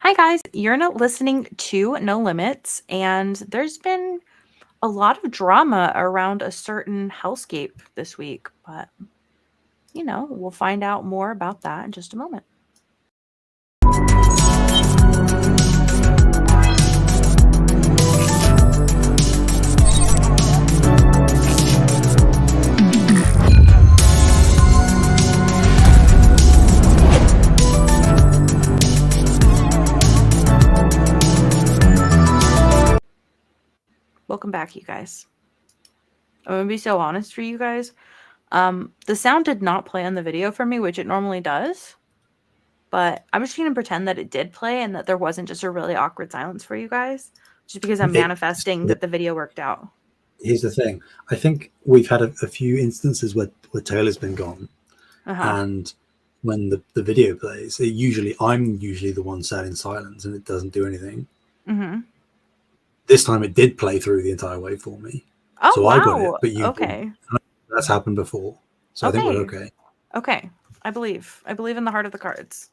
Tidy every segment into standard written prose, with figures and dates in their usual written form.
Hi, guys. You're not listening to No Limits, and there's been a lot of drama around a certain hellscape this week, but we'll find out more about that in just a moment. Welcome back, you guys. I'm going to be so honest for you guys. The sound did not play on the video for me, which it normally does. But I'm just going to pretend that it did play and that there wasn't just a really awkward silence for you guys, just because I'm manifesting that the video worked out. Here's the thing. I think we've had a few instances where Taylor's been gone. And when the video plays, I'm usually the one sat in silence and it doesn't do anything. Mm-hmm. This time it did play through the entire way for me. Oh, so wow. I got it, but you okay. That's happened before. So I think we're okay. Okay. I believe in the heart of the cards.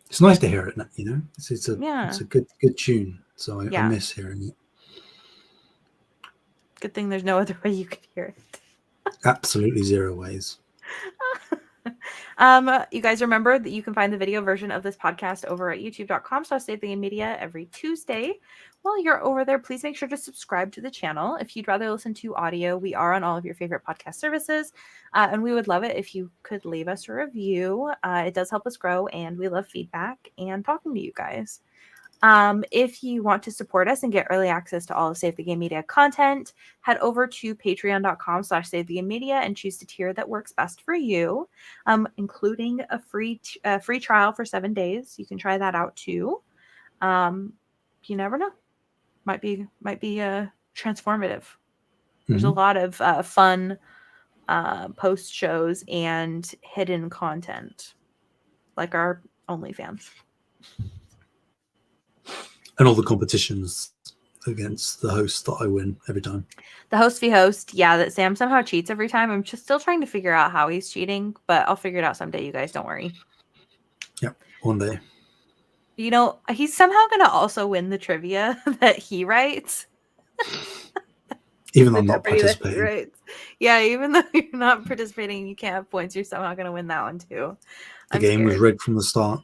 It's nice to hear it, It's a good tune. So I miss hearing it. Good thing there's no other way you could hear it. Absolutely zero ways. You guys remember that you can find the video version of this podcast over at youtube.com/SaveTheGameMedia every Tuesday. While you're over there, please make sure to subscribe to the channel. If you'd rather listen to audio, we are on all of your favorite podcast services. And we would love it if you could leave us a review. It does help us grow, and we love feedback and talking to you guys. If you want to support us and get early access to all of Save the Game Media content, head over to patreon.com/SaveTheGameMedia and choose the tier that works best for you, including a free trial for 7 days. You can try that out too. You never know. Might be transformative. There's a lot of fun post shows and hidden content, like our OnlyFans. And all the competitions against the host that I win every time. The host v host, that Sam somehow cheats every time. I'm just still trying to figure out how he's cheating, but I'll figure it out someday, you guys. Don't worry. Yeah, one day. He's somehow going to also win the trivia that he writes. Even though I'm not participating. Yeah, even though you're not participating, you can't have points. You're somehow going to win that one too. The game was rigged from the start.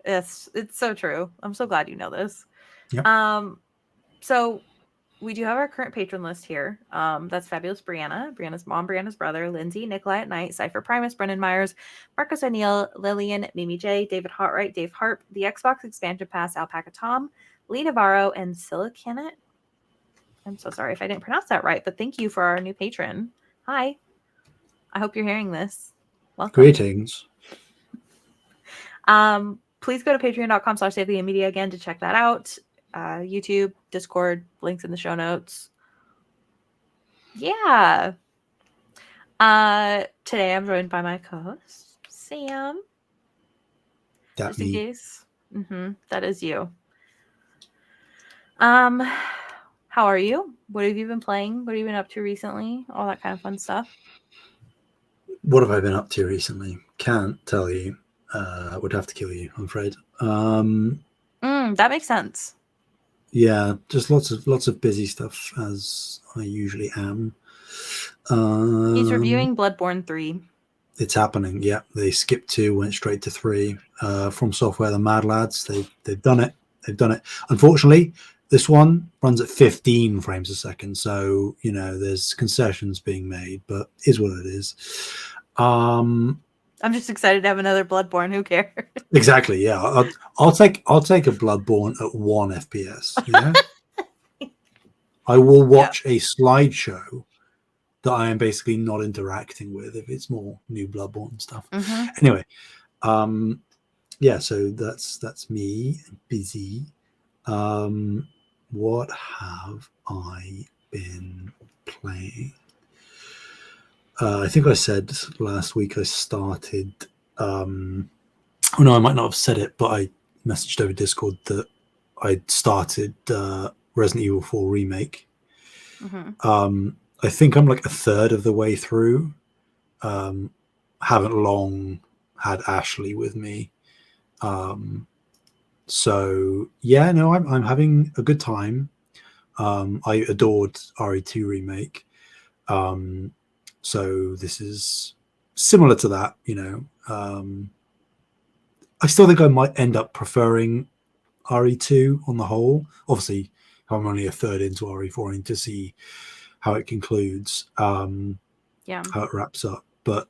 Yes, it's so true. I'm so glad you know this. Yep. So we do have our current patron list here. That's Fabulous Brianna's mom, Brianna's brother, Lindsay, Nikolai at Night, Cypher Primus, Brennan Myers, Marcus O'Neill, Lillian, Mimi J, David Hartright, Dave Harp, the Xbox Expansion Pass, Alpaca Tom, Lee Navarro, and Silicanet. I'm so sorry if I didn't pronounce that right, but thank you for our new patron. Hi. I hope you're hearing this. Welcome. Greetings. Please go to patreon.com/SaveTheGameMedia again to check that out. YouTube, Discord, links in the show notes. Yeah. Today I'm joined by my co-host, Sam. That's me. That is you. How are you? What have you been playing? What have you been up to recently? All that kind of fun stuff. What have I been up to recently? Can't tell you. Would have to kill you, I'm afraid. That makes sense. Yeah, just lots of busy stuff, as I usually am. He's reviewing Bloodborne 3. It's happening. Yeah, they skipped 2, went straight to 3. From Software, the Mad Lads, they've done it. They've done it. Unfortunately, this one runs at 15 frames a second, so there's concessions being made, but is what it is. I'm just excited to have another Bloodborne. Who cares? Exactly. Yeah, I'll take a Bloodborne at 1 FPS. Yeah, I will watch a slideshow that I am basically not interacting with if it's more new Bloodborne stuff. Anyway, yeah. So that's me busy. What have I been playing? I think I said last week I started. I might not have said it, but I messaged over Discord that I'd started Resident Evil 4 Remake. I think I'm like a third of the way through. Haven't long had Ashley with me. So yeah, no, I'm having a good time. I adored RE2 remake. So this is similar to that, you know. I still think I might end up preferring RE2 on the whole. Obviously, I'm only a third into RE4 and to see how it concludes, Yeah. how it wraps up. But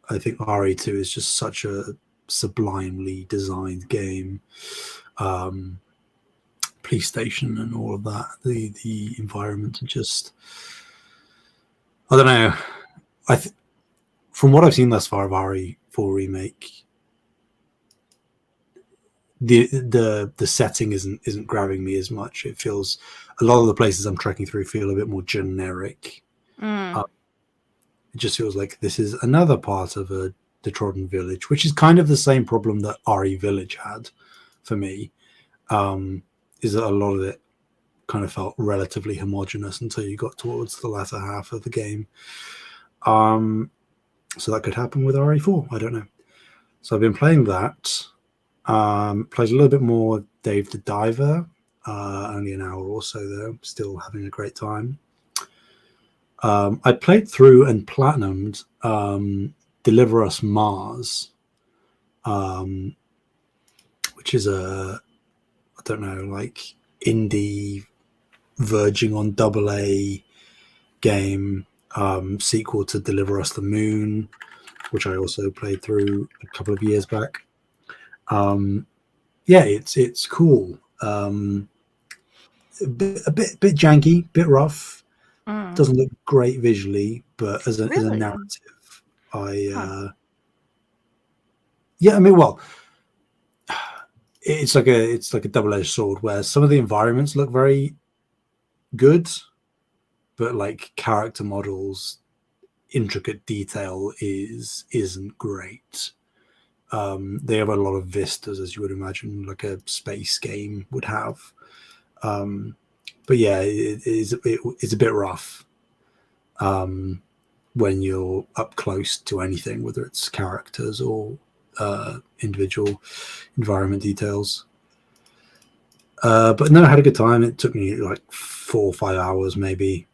I think RE2 is just such a sublimely designed game. PlayStation and all of that. The environment are just, I don't know. From what I've seen thus far of RE4 remake, the setting isn't grabbing me as much. It feels a lot of the places I'm trekking through feel a bit more generic. Mm. It just feels like this is another part of the Trodden Village, which is kind of the same problem that RE Village had for me. Is that a lot of it kind of felt relatively homogenous until you got towards the latter half of the game. So that could happen with RE4. I don't know. So I've been playing that. Played a little bit more Dave the Diver. Only an hour or so though. Still having a great time. I played through and platinumed Deliver Us Mars, which is I don't know, like indie verging on AA game, sequel to Deliver Us the Moon, which I also played through a couple of years back. Yeah, it's cool. A bit janky, bit rough. Doesn't look great visually, but as a narrative, yeah, I mean, well, it's like a double-edged sword where some of the environments look very good, but like character models, intricate detail isn't great. They have a lot of vistas, as you would imagine, like a space game would have. But yeah, it's a bit rough when you're up close to anything, whether it's characters or individual environment details. But no, I had a good time. It took me like 4 or 5 hours, maybe.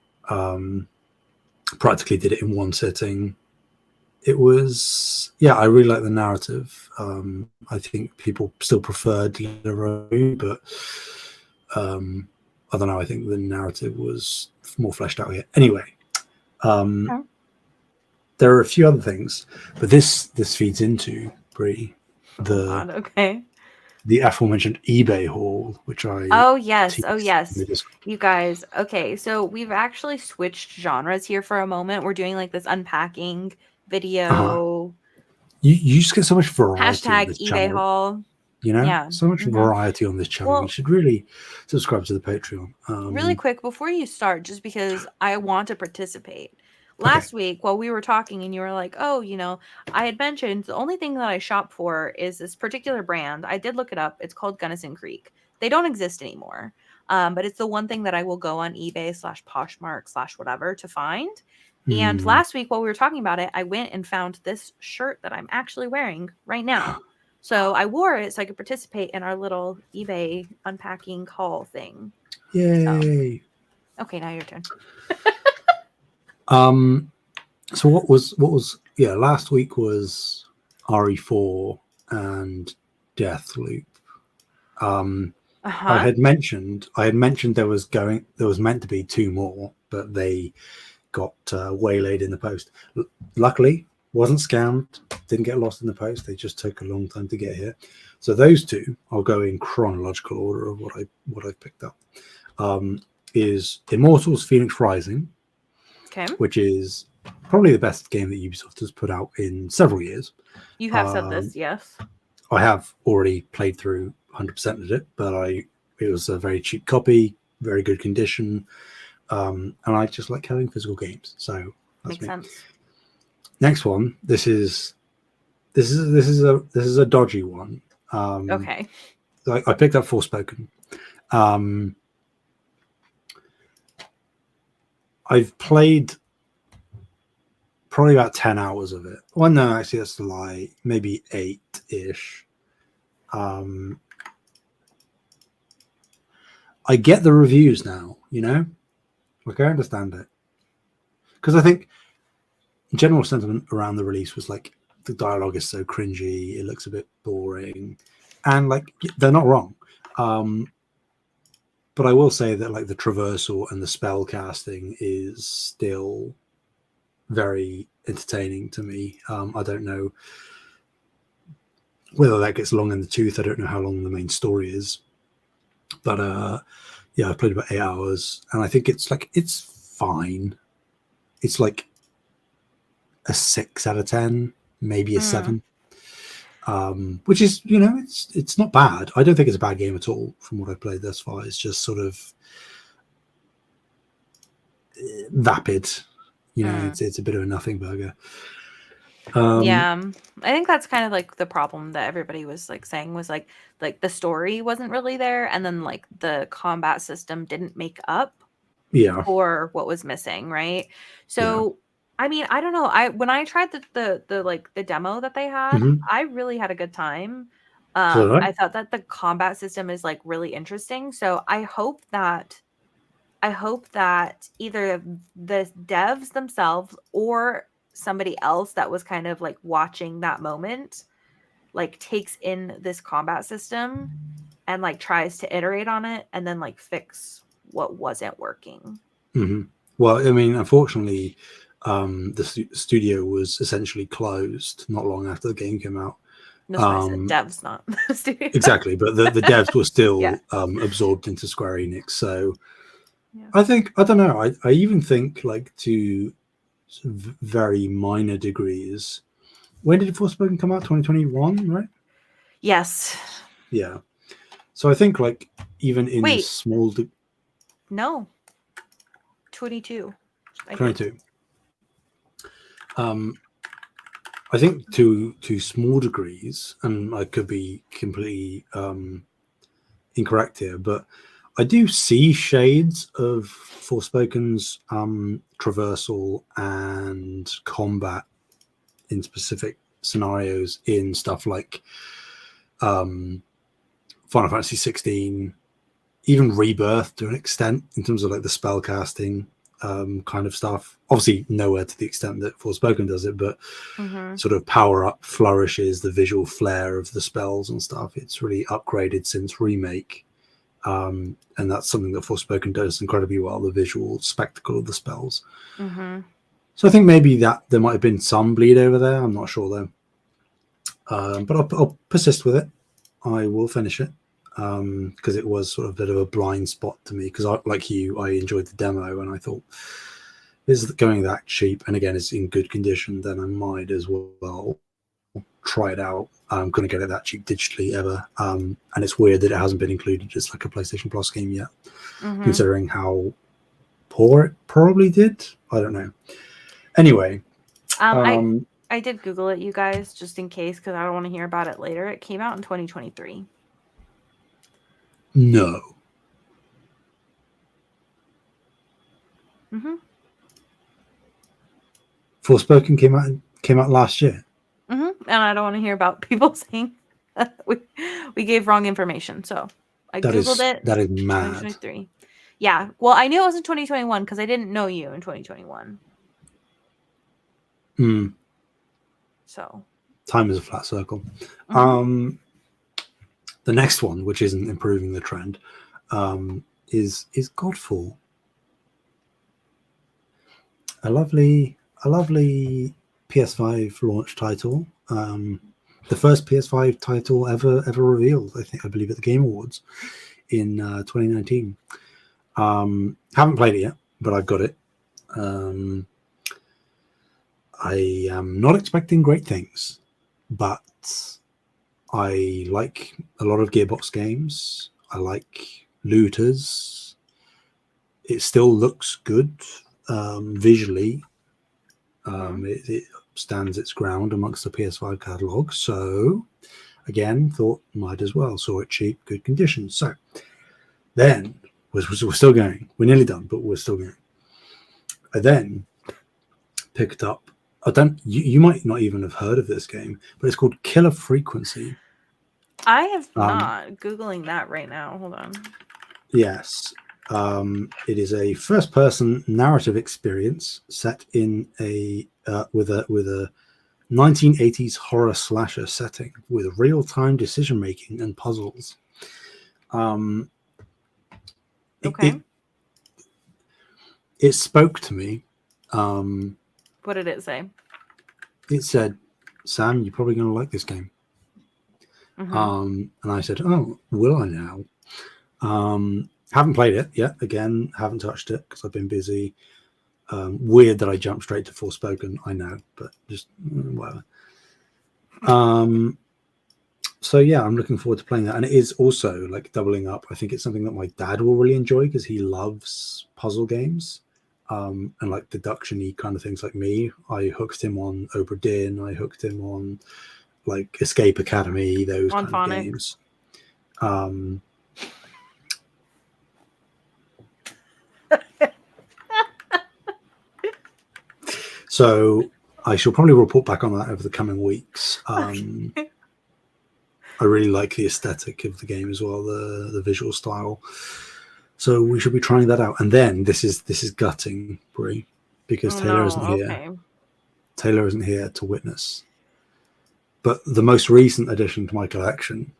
Practically did it in one sitting. It was, yeah, I really like the narrative. I think people still prefer Deliveroo, but I don't know. I think the narrative was more fleshed out here. Anyway, there are a few other things, but this feeds into Bree, the aforementioned eBay haul, which I oh yes, you guys. Okay, so we've actually switched genres here for a moment. We're doing like this unpacking video. You just get so much variety on this #eBay channel. haul. You know, Yeah. so much variety on this channel. You should really subscribe to the Patreon. Really quick before you start, just because I want to participate. Last week, while we were talking, and you were like, "Oh, you know, I had mentioned the only thing that I shop for is this particular brand." I did look it up. It's called Gunnison Creek. They don't exist anymore, but it's the one thing that I will go on eBay /Poshmark / whatever to find. And last week, while we were talking about it, I went and found this shirt that I'm actually wearing right now. So I wore it so I could participate in our little eBay unpacking haul thing. Yay! So, okay, now your turn. So what was last week was RE4 and Deathloop. I had mentioned there was meant to be 2 more, but they got waylaid in the post. Luckily, wasn't scammed, didn't get lost in the post. They just took a long time to get here. So those 2, I'll go in chronological order of what I've picked up. Is Immortals Phoenix Rising, which is probably the best game that Ubisoft has put out in several years. You have said this, yes. I have already played through 100% of it, but it was a very cheap copy, very good condition, and I just like having physical games. So that's Makes sense. Next one, this is a dodgy one. Okay. I picked up Forspoken. I've played probably about 10 hours of it. Well, no, actually, that's a lie. Maybe 8-ish. I get the reviews now, like I understand it, because I think general sentiment around the release was like the dialogue is so cringy, it looks a bit boring, and like they're not wrong. But I will say that like the traversal and the spell casting is still very entertaining to me. I don't know whether that gets long in the tooth. I don't know how long the main story is, but yeah, I've played about 8 hours, and I think it's fine. It's like a 6 out of 10, maybe a 7, which is it's not bad. I don't think it's a bad game at all from what I've played thus far. It's just sort of vapid. It's a bit of a nothing burger. Yeah, I think that's kind of like the problem that everybody was like saying was like the story wasn't really there, and then like the combat system didn't make up for what was missing, right? So I mean, I don't know. When I tried the like the demo that they had, I really had a good time. I thought that the combat system is like really interesting. So I hope that either the devs themselves or somebody else that was kind of like watching that moment like takes in this combat system and like tries to iterate on it and then like fix what wasn't working. Well, I mean, unfortunately, the studio was essentially closed not long after the game came out. That's why I said devs, not the studio. Exactly, but the devs were still absorbed into Square Enix. So I don't know. I even think like to very minor degrees. When did Forspoken come out? 2021, right? Yes. Yeah. So I think like even in small. No. 22. 22. I think to small degrees, and I could be completely incorrect here, but I do see shades of Forspoken's traversal and combat in specific scenarios in stuff like Final Fantasy 16, even Rebirth to an extent in terms of like the spell casting kind of stuff. Obviously nowhere to the extent that Forspoken does it, but sort of power up flourishes, the visual flair of the spells and stuff. It's really upgraded since Remake. And that's something that Forspoken does incredibly well, the visual spectacle of the spells. So I think maybe that there might have been some bleed over there. I'm not sure though. But I'll persist with it. I will finish it because it was sort of a bit of a blind spot to me because like you, I enjoyed the demo and I thought, is it going that cheap? And again, it's in good condition, then I might as well try it out. I'm going to get it that cheap digitally ever. And it's weird that it hasn't been included as like a PlayStation Plus game yet, considering how poor it probably did. I don't know. Anyway. I did Google it, you guys, just in case, because I don't want to hear about it later. It came out in 2023. No. Forspoken came out last year. And I don't want to hear about people saying we gave wrong information. So I Googled it. That is mad. 2023. Yeah. Well, I knew it was in 2021 because I didn't know you in 2021. So time is a flat circle. The next one, which isn't improving the trend, is Godfall. A lovely PS5 launch title. The first PS5 title ever revealed, I believe, at the Game Awards in 2019. Haven't played it yet, but I've got it. I am not expecting great things, but I like a lot of Gearbox games. I like looters. It still looks good visually. It stands its ground amongst the PS5 catalog. So, again, thought might as well. Saw it cheap, good condition. So, then we're still going. We're nearly done, but we're still going. I then picked up. You might not even have heard of this game, but it's called Killer Frequency. I have not. Googling that right now. Hold on. Yes. It is a first-person narrative experience set in a with a 1980s horror slasher setting with real-time decision-making and puzzles. Okay. It spoke to me. What did it say? It said, "Sam, you're probably going to like this game." Mm-hmm. And I said, "Oh, will I now?" Haven't played it yet. Again, haven't touched it because I've been busy. Weird that I jumped straight to Forspoken, I know, but just whatever. So yeah, I'm looking forward to playing that, and it is also like doubling up. I think it's something that my dad will really enjoy because he loves puzzle games, and like deduction-y kind of things. Like me, I hooked him on Obra Dinn. I hooked him on like Escape Academy, those On kind of Phonics. games. So I shall probably report back on that over the coming weeks. I really like the aesthetic of the game as well, the visual style. So we should be trying that out. And then this is gutting, Bree, because Taylor isn't here. Okay. Taylor isn't here to witness. But the most recent addition to my collection,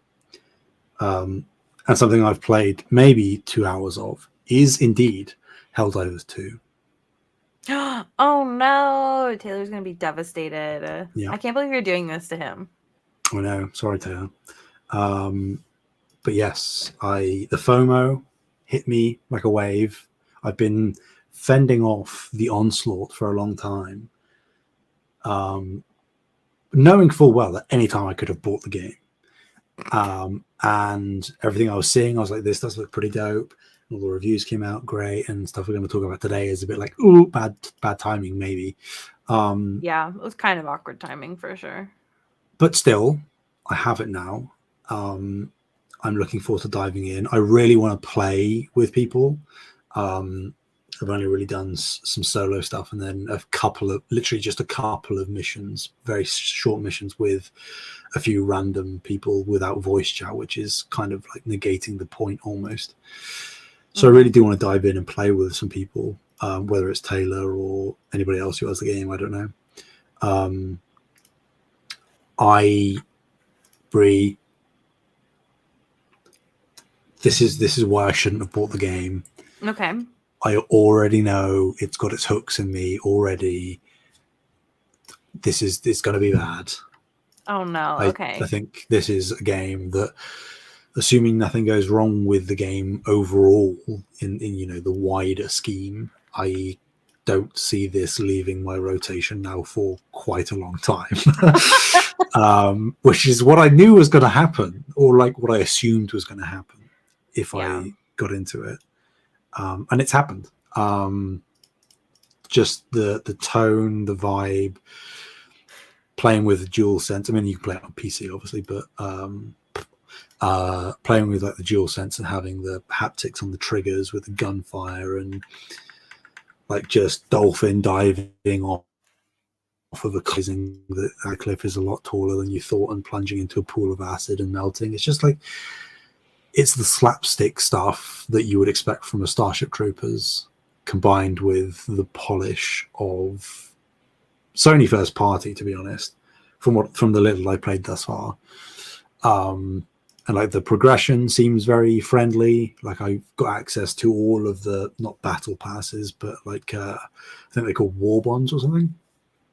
and something I've played maybe 2 hours of, is indeed Helldivers 2. Oh no, Taylor's gonna be devastated. Yeah. I can't believe you're doing this to him. I know, sorry, Taylor. But yes, the FOMO hit me like a wave. I've been fending off the onslaught for a long time, knowing full well that any time I could have bought the game. And everything I was seeing, I was like, this does look pretty dope. All the reviews came out great, and stuff we're going to talk about today is a bit like, ooh, bad timing, maybe. Yeah, it was kind of awkward timing for sure. But still, I have it now. I'm looking forward to diving in. I really want to play with people. I've only really done some solo stuff, and then literally just a couple of missions, very short missions with a few random people without voice chat, which is kind of like negating the point almost. So I really do want to dive in and play with some people, whether it's Taylor or anybody else who has the game. I don't know. Bree, this is why I shouldn't have bought the game. Okay. I already know it's got its hooks in me already. It's going to be bad. Oh no. Okay. I think this is a game that, assuming nothing goes wrong with the game overall in the wider scheme, I don't see this leaving my rotation now for quite a long time. Which is what I knew was going to happen, or like what I assumed was going to happen if I got into it. And it's happened. Just the tone, the vibe, playing with the DualSense. I mean, you can play it on PC, obviously, but playing with like the DualSense and having the haptics on the triggers with the gunfire and like just dolphin diving off of a cliff, that cliff is a lot taller than you thought, and plunging into a pool of acid and melting. It's just like, it's the slapstick stuff that you would expect from a Starship Troopers, combined with the polish of Sony first party, to be honest, from the little I played thus far. And like the progression seems very friendly. Like I've got access to all of the, not battle passes, but like I think they're called war bonds or something.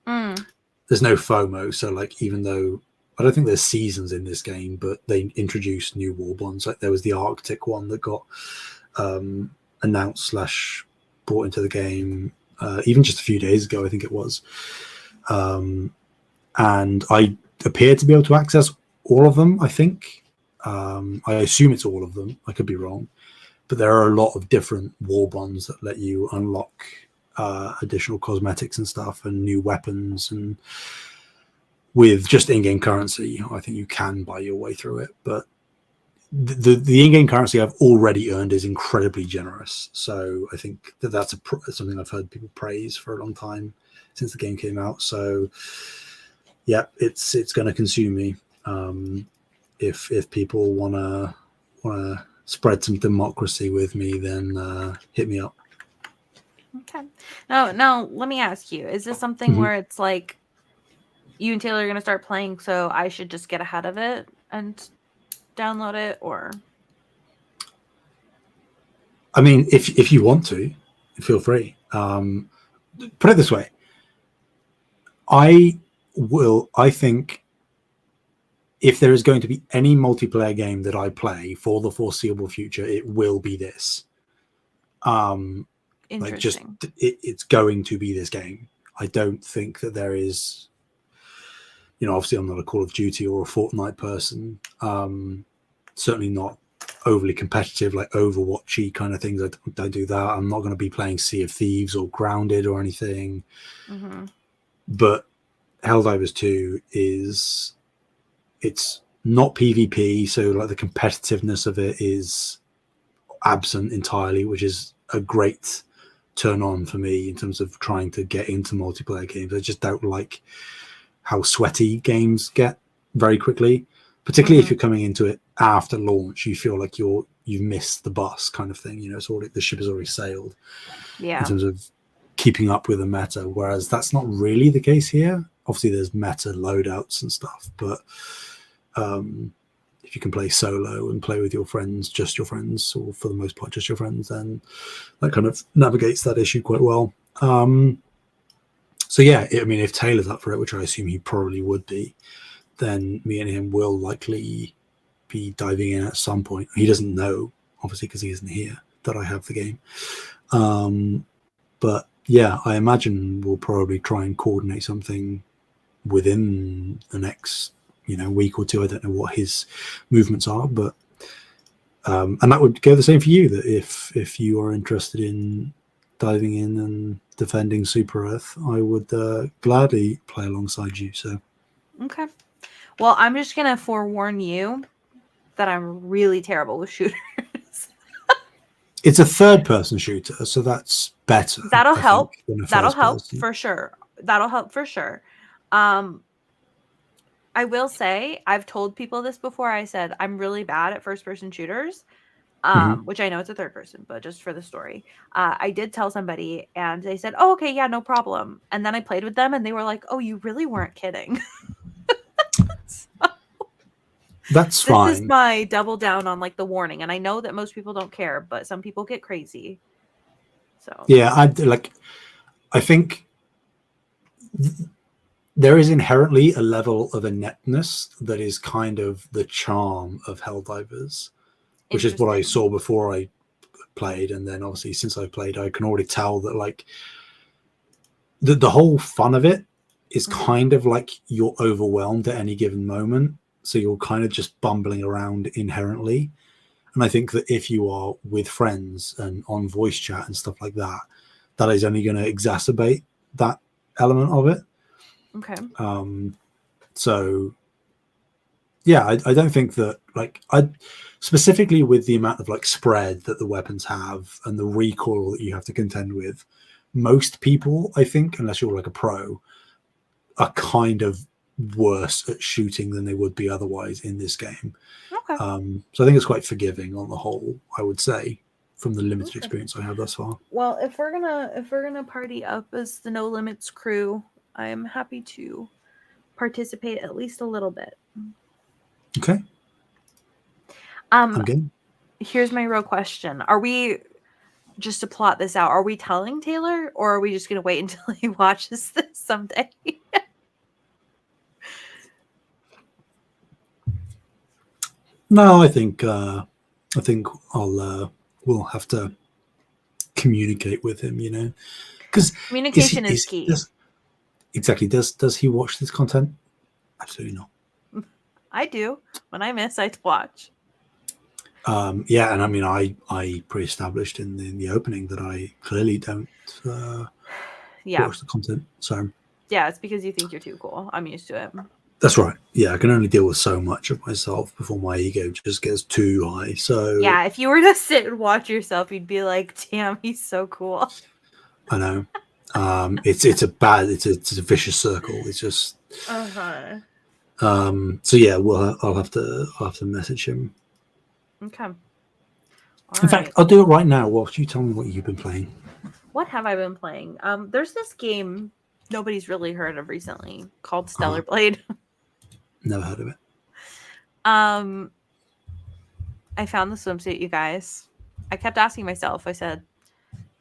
There's no FOMO, so like even though I don't think there's seasons in this game, but they introduced new war bonds. Like there was the Arctic one that got announced / brought into the game even just a few days ago, I think it was. And I appear to be able to access all of them, I think. I assume it's all of them. I could be wrong. But there are a lot of different war bonds that let you unlock additional cosmetics and stuff and new weapons, and with just in-game currency, I think you can buy your way through it. But the in-game currency I've already earned is incredibly generous. So I think that's something I've heard people praise for a long time since the game came out. So yeah, it's going to consume me. If people want to spread some democracy with me, then hit me up. Okay. Now let me ask you: is this something where it's like you and Taylor are gonna start playing, so I should just get ahead of it and download it, or? I mean, if you want to, feel free. Put it this way: I think if there is going to be any multiplayer game that I play for the foreseeable future, it will be this. Interesting. It's going to be this game. I don't think that there is, obviously I'm not a Call of Duty or a Fortnite person. Certainly not overly competitive like Overwatchy kind of things. I don't do that. I'm not going to be playing Sea of Thieves or Grounded or anything. But Helldivers 2 it's not PvP, so like the competitiveness of it is absent entirely, which is a great turn on for me in terms of trying to get into multiplayer games. I just don't like how sweaty games get very quickly, particularly if you're coming into it after launch. You feel like you've missed the bus kind of thing. The ship has already sailed. In terms of keeping up with the meta, whereas that's not really the case here. Obviously there's meta loadouts and stuff, but if you can play solo and play with your friends, just your friends, or for the most part just your friends, then that kind of navigates that issue quite well. So yeah, I mean, if Taylor's up for it, which I assume he probably would be, then me and him will likely be diving in at some point. He doesn't know, obviously, because he isn't here, that I have the game. But yeah, I imagine we'll probably try and coordinate something within the next week or two. I don't know what his movements are, but and that would go the same for you, that if you are interested in diving in and defending Super Earth, I would gladly play alongside you. So okay, well, I'm just gonna forewarn you that I'm really terrible with shooters. It's a third-person shooter, so that's better. That'll help. That'll help for sure. I will say, I've told people this before. I said I'm really bad at first-person shooters, which I know it's a third person, but just for the story, I did tell somebody, and they said, "Oh, okay, yeah, no problem." And then I played with them, and they were like, "Oh, you really weren't kidding." That's fine. This is my double down on like the warning, and I know that most people don't care, but some people get crazy. So yeah, I think there is inherently a level of ineptness that is kind of the charm of Helldivers, which is what I saw before I played, and then obviously since I played, I can already tell that like the whole fun of it is kind of like you're overwhelmed at any given moment. So you're kind of just bumbling around inherently. And I think that if you are with friends and on voice chat and stuff like that, that is only going to exacerbate that element of it. Okay. So yeah, I don't think that specifically with the amount of like spread that the weapons have and the recoil that you have to contend with, most people, I think, unless you're like a pro, are kind of worse at shooting than they would be otherwise in this game. Okay. So I think it's quite forgiving on the whole, I would say, from the limited experience I have thus far. Well, if we're gonna party up as the No Limits crew, I am happy to participate at least a little bit. Okay. I'm game. Here's my real question: are we, just to plot this out, are we telling Taylor, or are we just gonna wait until he watches this someday? No, I think we'll have to communicate with him, because communication is key. Exactly. Does he watch this content? Absolutely not. I do. When I miss, I watch. Yeah, and I mean, I pre-established in the opening that I clearly don't watch the content. So yeah, it's because you think you're too cool. I'm used to it. That's right. Yeah, I can only deal with so much of myself before my ego just gets too high. So yeah, if you were to sit and watch yourself, you'd be like, "Damn, he's so cool." I know. It's a vicious circle. It's just. So yeah, I'll have to message him. Okay. All In right. fact, I'll do it right now whilst you tell me what you've been playing. What have I been playing? There's this game nobody's really heard of recently called Stellar Uh-huh. Blade. Never heard of it. I found the swimsuit, you guys. I kept asking myself, I said,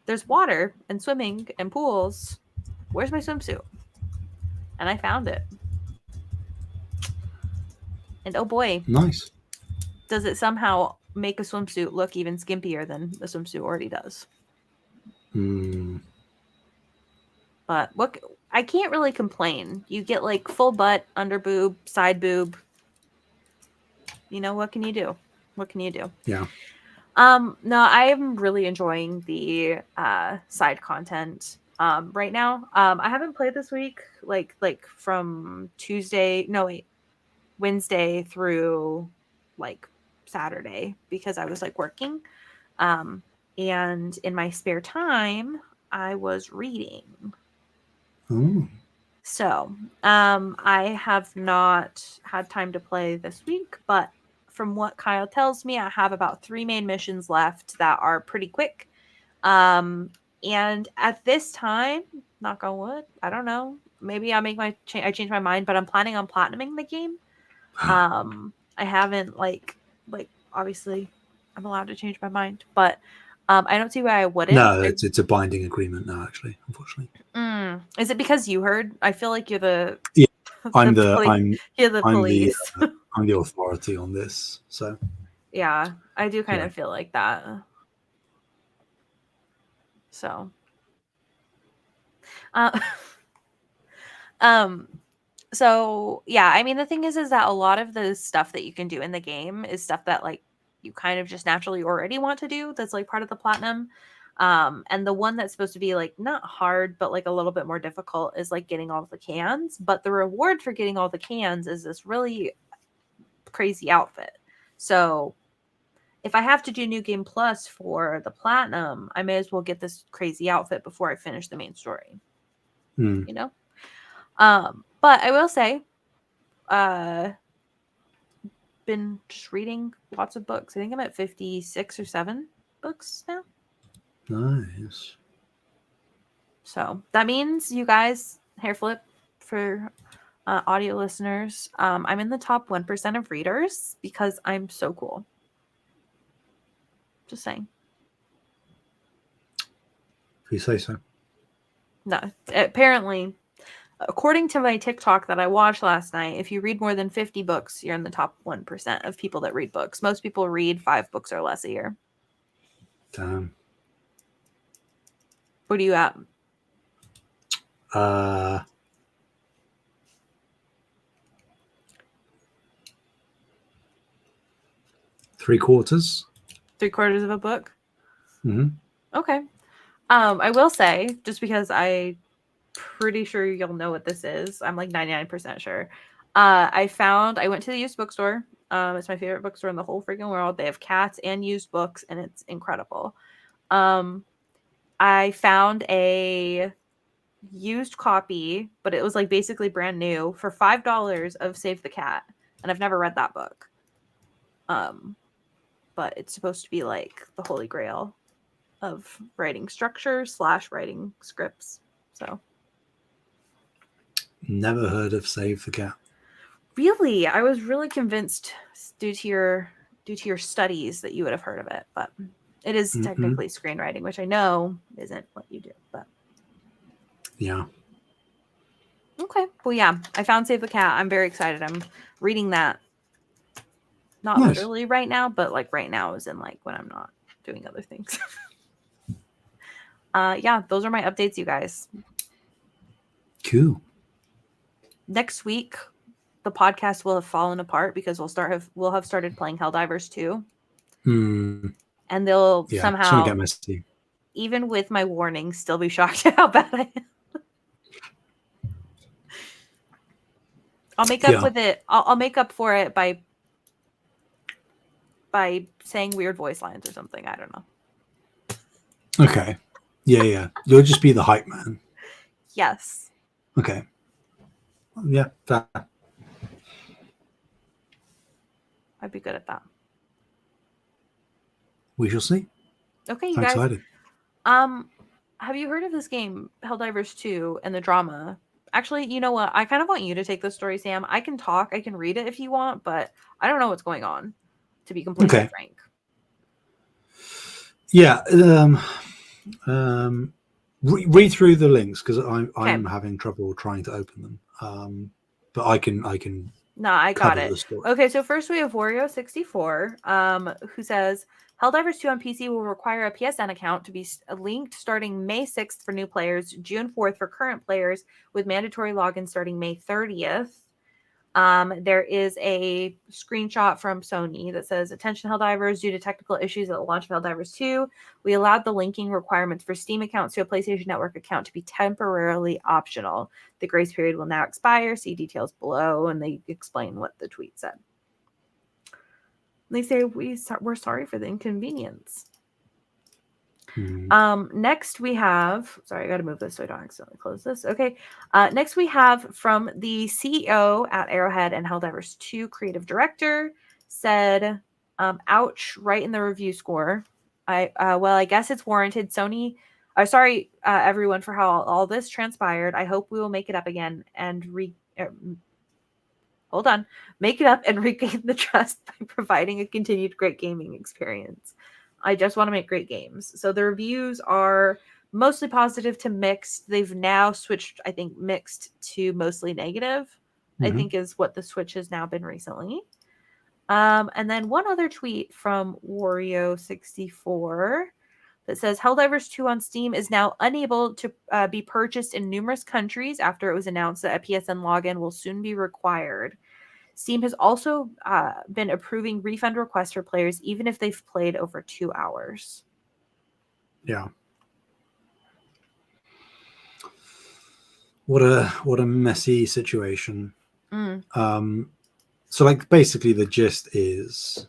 there's water and swimming and pools. Where's my swimsuit? And I found it. And oh boy, Nice. does it somehow make a swimsuit look even skimpier than the swimsuit already does. But what I can't really complain. You get like full butt, under boob, side boob. You know, what can you do? What can you do? Yeah. No, I am really enjoying the side content right now. I haven't played this week, like from Wednesday through like Saturday because I was like working. And in my spare time, I was reading. Oh. So, I have not had time to play this week, but from what Kyle tells me, I have about 3 main missions left that are pretty quick. And at this time, knock on wood, I don't know. Maybe I change my mind, but I'm planning on platinuming the game. I haven't like obviously I'm allowed to change my mind, but I don't see why I wouldn't. No, it's a binding agreement now, actually, unfortunately. Is it because you heard? I feel like you're the Yeah, I'm you're the police. I'm the authority on this. So yeah, I do kind yeah. of feel like that. So, uh, so yeah, I mean the thing is that a lot of the stuff that you can do in the game is stuff that like you kind of just naturally already want to do. That's like part of the platinum. And the one that's supposed to be like not hard, but like a little bit more difficult is like getting all the cans. But the reward for getting all the cans is this really crazy outfit. So if I have to do New Game Plus for the platinum, I may as well get this crazy outfit before I finish the main story. You know? But I will say, been just reading lots of books. I think I'm at 56 or 7 books now. Nice. So that means you guys, hair flip for audio listeners, I'm in the top 1% of readers because I'm so cool. Just saying. If you say so. No, apparently, according to my TikTok that I watched last night, if you read more than 50 books, you're in the top 1% of people that read books. Most people read 5 books or less a year. Damn. What are you at? 3/4. 3/4 of a book? Mm-hmm. Okay. I will say, just because I'm pretty sure you'll know what this is, I'm like 99% sure. I went to the used bookstore. It's my favorite bookstore in the whole freaking world. They have cats and used books, and it's incredible. I found a used copy, but it was like basically brand new for $5 of Save the Cat, and I've never read that book. But it's supposed to be like the holy grail of writing structure / writing scripts. So Never heard of Save the Cat. really, I was really convinced due to your studies that you would have heard of it, but it is technically screenwriting, which I know isn't what you do, but yeah. Okay. Well, yeah, I found Save the Cat. I'm very excited. I'm reading that. Not Nice. literally right now, but like right now is in like when I'm not doing other things. Yeah, those are my updates, you guys. Cool. Next week, the podcast will have fallen apart because we'll have started playing Helldivers 2. And they'll somehow get messy. Even with my warning, still be shocked at how bad I am. I'll make up with it. I'll make up for it by saying weird voice lines or something. I don't know. Okay. Yeah. You'll just be the hype man. Yes. Okay. Yeah, fair. I'd be good at that. We shall see. Okay, you I'm guys. excited. Have you heard of this game, Helldivers 2, and the drama? Actually, you know what? I kind of want you to take the story, Sam. I can talk, I can read it if you want, but I don't know what's going on, to be completely Okay. frank. Yeah. Read through the links because I'm Okay. having trouble trying to open them. But I can Nah, I got cover it. the story. Okay, so first we have Wario64, who says Helldivers 2 on PC will require a PSN account to be linked starting May 6th for new players, June 4th for current players, with mandatory login starting May 30th. There is a screenshot from Sony that says, "Attention Helldivers, due to technical issues at the launch of Helldivers 2, we allowed the linking requirements for Steam accounts to a PlayStation Network account to be temporarily optional. The grace period will now expire. See details below." And they explain what the tweet said. They say, we're sorry for the inconvenience. Next we have, sorry, I got to move this so I don't accidentally close this. Okay. Next we have from the CEO at Arrowhead and Helldivers 2 creative director said, ouch, right in the review score. I guess it's warranted. Sony, sorry, everyone, for how all this transpired. I hope we will make it up again and make it up and regain the trust by providing a continued great gaming experience. I just want to make great games. So the reviews are mostly positive to mixed. They've now switched, I think, mixed to mostly negative, I think is what the switch has now been recently. And then one other tweet from Wario64 that says Helldivers 2 on Steam is now unable to be purchased in numerous countries after it was announced that a PSN login will soon be required. Steam has also been approving refund requests for players even if they've played over 2 hours. Yeah. What a messy situation. So like basically the gist is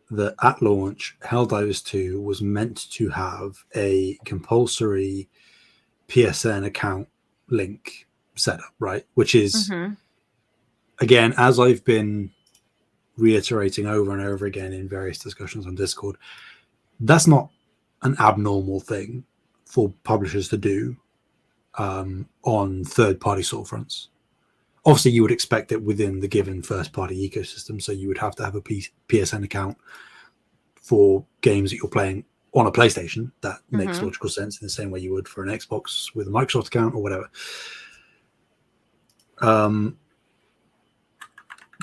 that at launch Helldivers 2 was meant to have a compulsory PSN account link set up, right? Which is again, as I've been reiterating over and over again in various discussions on Discord, that's not an abnormal thing for publishers to do on third-party storefronts. Obviously, you would expect it within the given first-party ecosystem, so you would have to have a PSN account for games that you're playing on a PlayStation. That makes logical sense in the same way you would for an Xbox with a Microsoft account or whatever.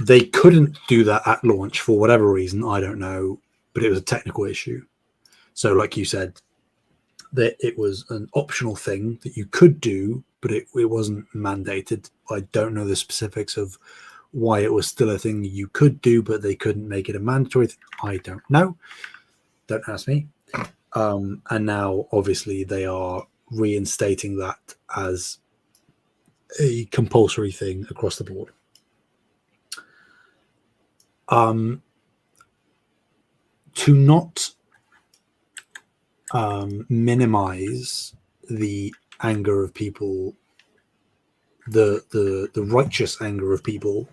They couldn't do that at launch for whatever reason, I don't know, but it was a technical issue. So like you said, that it was an optional thing that you could do, but it wasn't mandated. I don't know the specifics of why it was still a thing you could do, but they couldn't make it a mandatory thing. I don't know. Don't ask me. And now, obviously, they are reinstating that as a compulsory thing across the board. To not minimize the anger of people, the righteous anger of people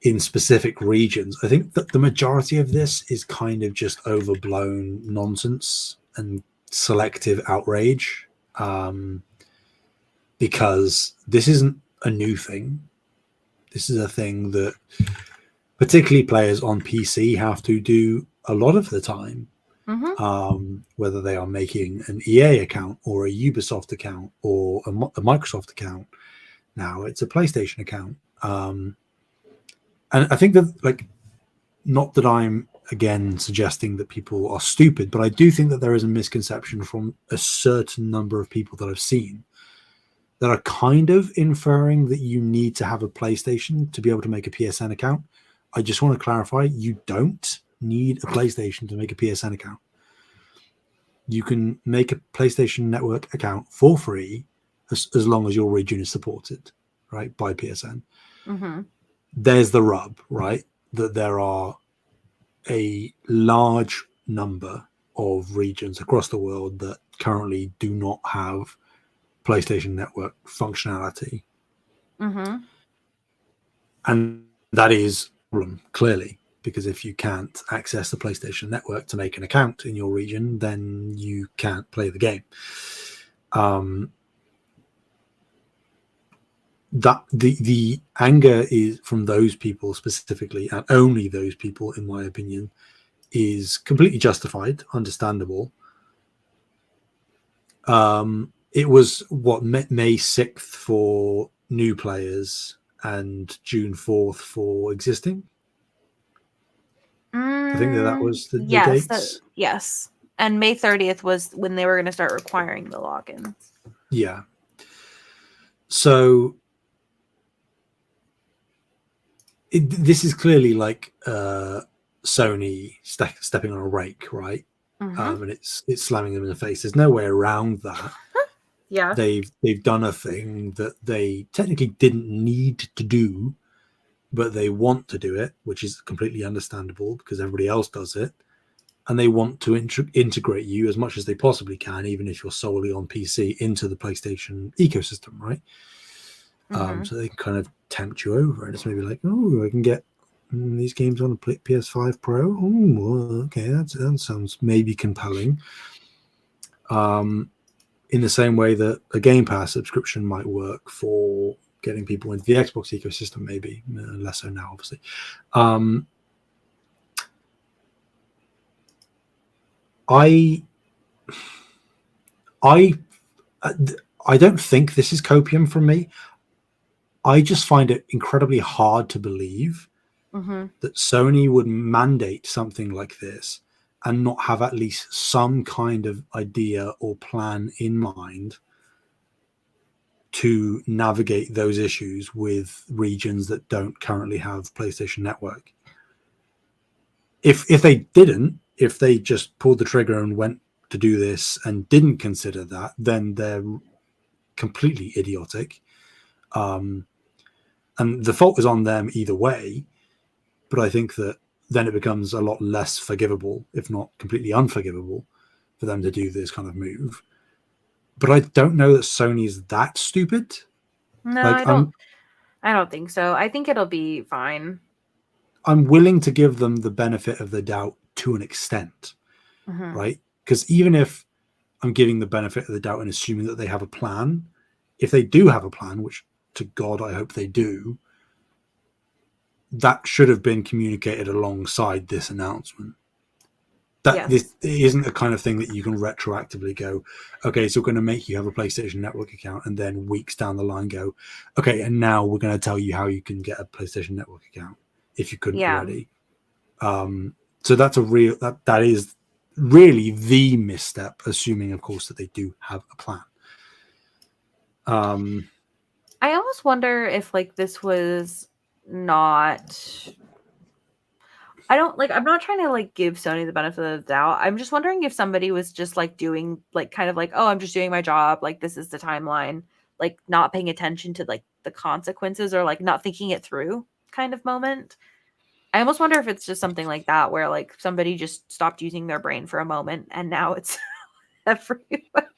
in specific regions, I think that the majority of this is kind of just overblown nonsense and selective outrage, because this isn't a new thing. This is a thing that particularly players on PC have to do a lot of the time. Whether they are making an EA account or a Ubisoft account or a Microsoft account. Now it's a PlayStation account. And I think that, like, not that I'm again suggesting that people are stupid, but I do think that there is a misconception from a certain number of people that I've seen that are kind of inferring that you need to have a PlayStation to be able to make a PSN account. I just want to clarify, you don't need a PlayStation to make a PSN account. You can make a PlayStation Network account for free as long as your region is supported, right, by PSN. There's the rub, right, that there are a large number of regions across the world that currently do not have PlayStation Network functionality. And that is a problem, clearly. because if you can't access the PlayStation Network to make an account in your region, then you can't play the game. That the anger is from those people specifically, and only those people, in my opinion, is completely justified, understandable. It was May 6th for new players and June 4th for existing. I think that was the dates. Yes. And May 30th was when they were going to start requiring the logins. Yeah. So this is clearly like Sony stepping on a rake, right? And it's slamming them in the face. There's no way around that. Yeah. They've done a thing that they technically didn't need to do, but they want to do it, which is completely understandable because everybody else does it. And they want to integrate you as much as they possibly can, even if you're solely on PC, into the PlayStation ecosystem, right? So they can kind of tempt you over, and it's maybe like, oh, I can get these games on a PS5 Pro. Oh, okay, that sounds maybe compelling. In the same way that a Game Pass subscription might work for getting people into the Xbox ecosystem, maybe less so now, obviously. I don't think this is copium from me. I just find it incredibly hard to believe that Sony would mandate something like this and not have at least some kind of idea or plan in mind to navigate those issues with regions that don't currently have PlayStation Network. If they didn't, if they just pulled the trigger and went to do this and didn't consider that, then they're completely idiotic. And the fault is on them either way, but I think that then it becomes a lot less forgivable, if not completely unforgivable, for them to do this kind of move. But I don't know that Sony's that stupid. No, I don't think so. I think it'll be fine. I'm willing to give them the benefit of the doubt to an extent, right? Because even if I'm giving the benefit of the doubt and assuming that they have a plan, if they do have a plan, which to God I hope they do, that should have been communicated alongside this announcement. This isn't the kind of thing that you can retroactively go, okay, so we're going to make you have a PlayStation Network account, and then weeks down the line go, okay, and now we're going to tell you how you can get a PlayStation Network account if you couldn't already. So that's that is really the misstep, assuming, of course, that they do have a plan. I almost wonder if like this was not. I'm not trying to like give Sony the benefit of the doubt. I'm just wondering if somebody was just like doing like kind of like, oh, I'm just doing my job. Like this is the timeline, like not paying attention to like the consequences or like not thinking it through kind of moment. I almost wonder if it's just something like that where like somebody just stopped using their brain for a moment and now it's everywhere.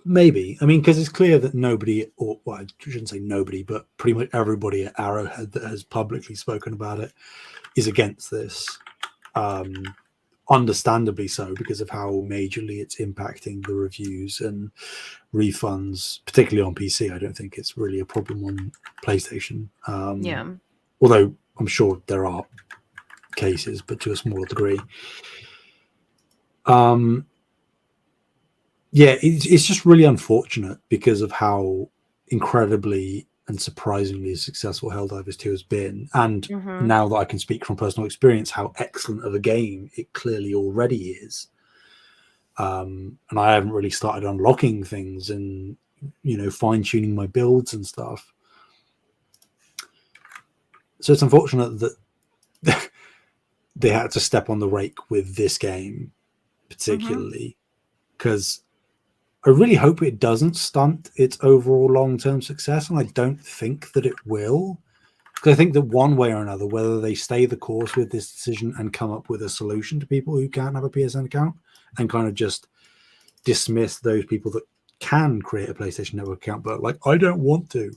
Maybe. I mean, because it's clear that nobody, or well, I shouldn't say nobody, but pretty much everybody at Arrowhead that has publicly spoken about it is against this. Understandably so, because of how majorly it's impacting the reviews and refunds, particularly on PC. I don't think it's really a problem on PlayStation. Although I'm sure there are cases, but to a smaller degree. Yeah, it's just really unfortunate because of how incredibly and surprisingly successful Helldivers 2 has been. And now that I can speak from personal experience, how excellent of a game it clearly already is. And I haven't really started unlocking things and, fine-tuning my builds and stuff. So it's unfortunate that they had to step on the rake with this game, particularly, because I really hope it doesn't stunt its overall long-term success, and I don't think that it will. Because I think that one way or another, whether they stay the course with this decision and come up with a solution to people who can't have a PSN account and kind of just dismiss those people that can create a PlayStation Network account, but like, I don't want to,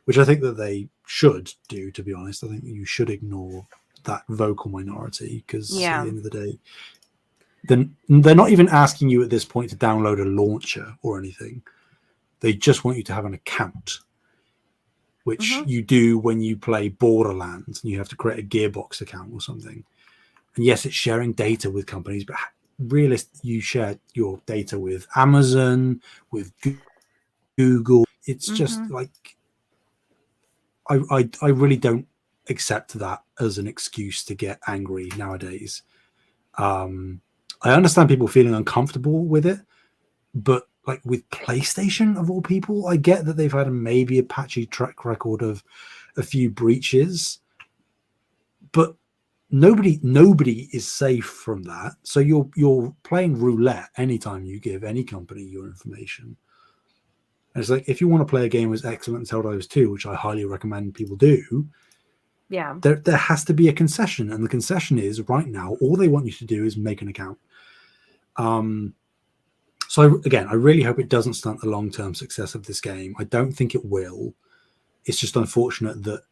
which I think that they should do, to be honest. I think you should ignore that vocal minority, because at the end of the day, then they're not even asking you at this point to download a launcher or anything. They just want you to have an account, which you do when you play Borderlands, and you have to create a Gearbox account or something. And yes, it's sharing data with companies, but you share your data with Amazon, with Google. It's just like, I really don't accept that as an excuse to get angry nowadays. I understand people feeling uncomfortable with it, but like with PlayStation of all people, I get that they've had maybe a patchy track record of a few breaches, but nobody is safe from that. So you're playing roulette anytime you give any company your information. And it's like, if you want to play a game as excellent as Helldivers 2, which I highly recommend people do, there has to be a concession, and the concession is right now all they want you to do is make an account. So again, I really hope it doesn't stunt the long-term success of this game. I don't think it will. It's just unfortunate that,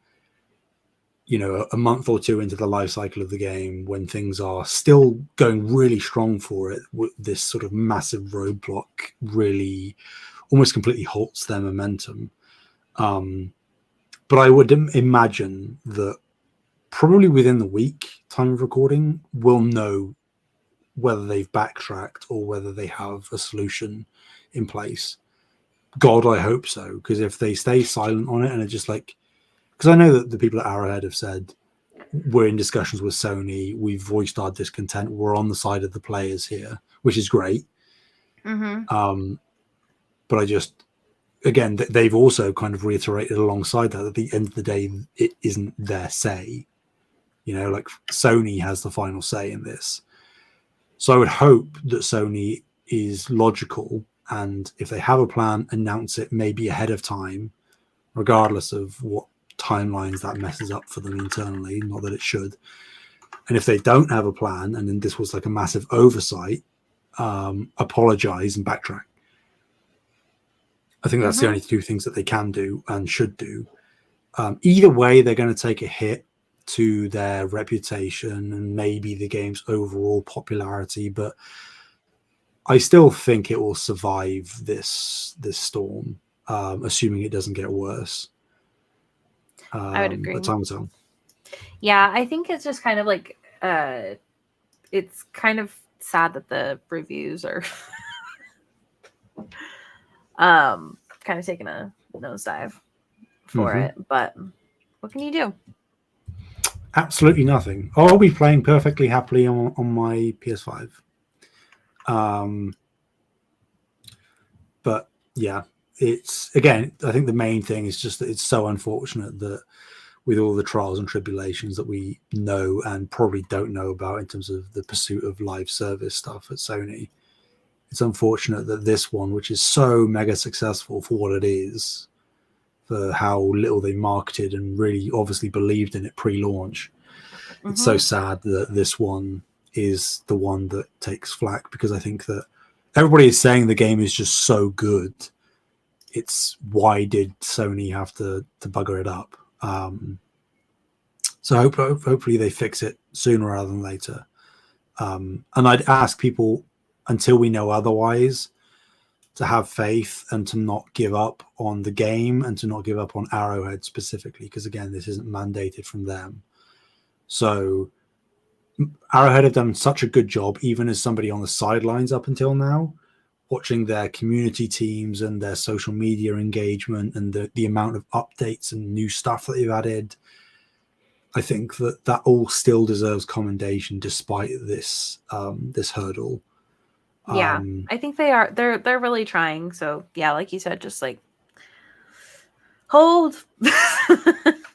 you know, a month or two into the life cycle of the game, when things are still going really strong for it, this sort of massive roadblock really almost completely halts their momentum. But I would imagine that probably within the week time of recording, we'll know whether they've backtracked or whether they have a solution in place. God, I hope so, because if they stay silent on it and it's just like, because I know that the people at Arrowhead have said, we're in discussions with Sony, we've voiced our discontent, we're on the side of the players here, which is great. But I just, again, they've also kind of reiterated alongside that at the end of the day, it isn't their say. You know, like Sony has the final say in this. So I would hope that Sony is logical, and if they have a plan, announce it maybe ahead of time, regardless of what timelines that messes up for them internally, not that it should. And if they don't have a plan, and then this was like a massive oversight, apologize and backtrack. I think that's the only two things that they can do and should do. Either way, they're going to take a hit to their reputation and maybe the game's overall popularity, but I still think it will survive this storm, assuming it doesn't get worse. I would agree. But time will tell. Yeah, I think it's just kind of like it's kind of sad that the reviews are kind of taking a nosedive for it, but what can you do? Absolutely nothing. I'll be playing perfectly happily on my PS5. But yeah, it's, again, I think the main thing is just that it's so unfortunate that with all the trials and tribulations that we know and probably don't know about in terms of the pursuit of live service stuff at Sony, it's unfortunate that this one, which is so mega successful for what it is, for how little they marketed and really obviously believed in it pre-launch, it's so sad that this one is the one that takes flack, because I think that everybody is saying the game is just so good. It's, why did Sony have to bugger it up? So hopefully they fix it sooner rather than later. And I'd ask people, until we know otherwise, to have faith and to not give up on the game and to not give up on Arrowhead specifically, because again, this isn't mandated from them. So Arrowhead have done such a good job, even as somebody on the sidelines up until now, watching their community teams and their social media engagement and the amount of updates and new stuff that they've added. I think that all still deserves commendation despite this this hurdle. Yeah, I think they are. They're really trying. So yeah, like you said, just like hold.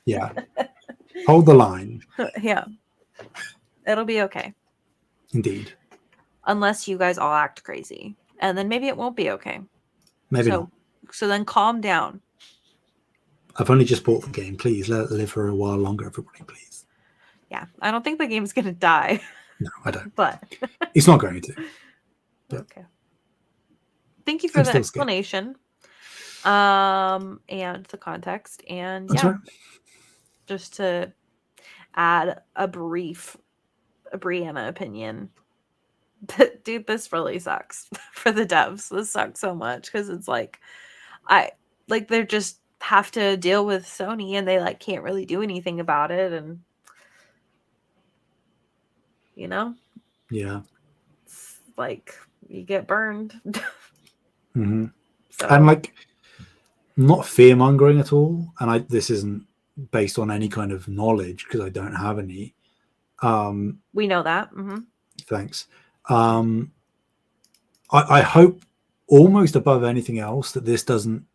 Yeah, hold the line. Yeah, it'll be okay. Indeed. Unless you guys all act crazy, and then maybe it won't be okay. Maybe not. So then calm down. I've only just bought the game. Please let it live for a while longer, everybody, please. Yeah, I don't think the game's gonna die. No, I don't. But it's not going to. Okay. Thank you for the explanation. and the context. And That's yeah, right. just to add a Brianna opinion. Dude, this really sucks for the devs. This sucks so much because it's like they're just have to deal with Sony and they like can't really do anything about it, and you know, Yeah. it's like you get burned. Mm-hmm. So And like, not fear mongering at all. And this isn't based on any kind of knowledge because I don't have any. we know that. Mm-hmm. Thanks. I hope almost above anything else that this doesn't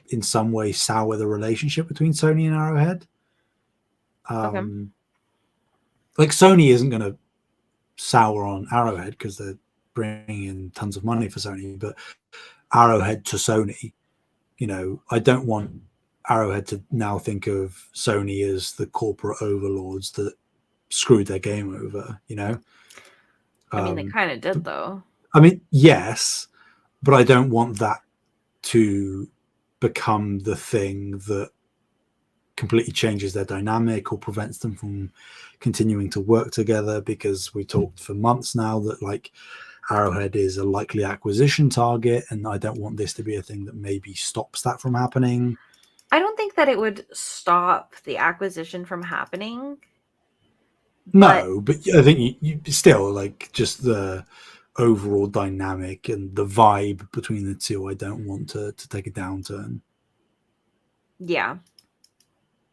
in some way sour the relationship between Sony and Arrowhead. Okay. Like Sony isn't going to sour on Arrowhead because they're bringing in tons of money for Sony, but Arrowhead to Sony, I don't want Arrowhead to now think of Sony as the corporate overlords that screwed their game over, I mean, they kind of did though. I mean, yes, but I don't want that to become the thing that completely changes their dynamic or prevents them from continuing to work together, because we talked for months now that like Arrowhead is a likely acquisition target, and I don't want this to be a thing that maybe stops that from happening. I don't think that it would stop the acquisition from happening. No, but I think you still like just the overall dynamic and the vibe between the two. I don't want to take a downturn. Yeah,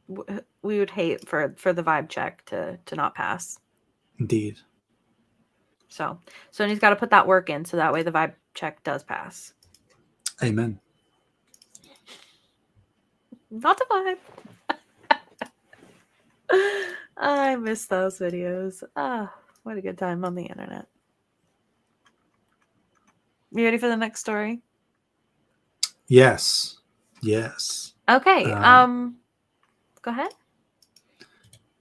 we would hate for the vibe check to not pass. Indeed. So Sony's got to put that work in so that way the vibe check does pass. Amen. Not the vibe. I miss those videos. Ah, what a good time on the internet. You ready for the next story? Yes. Okay. Go ahead.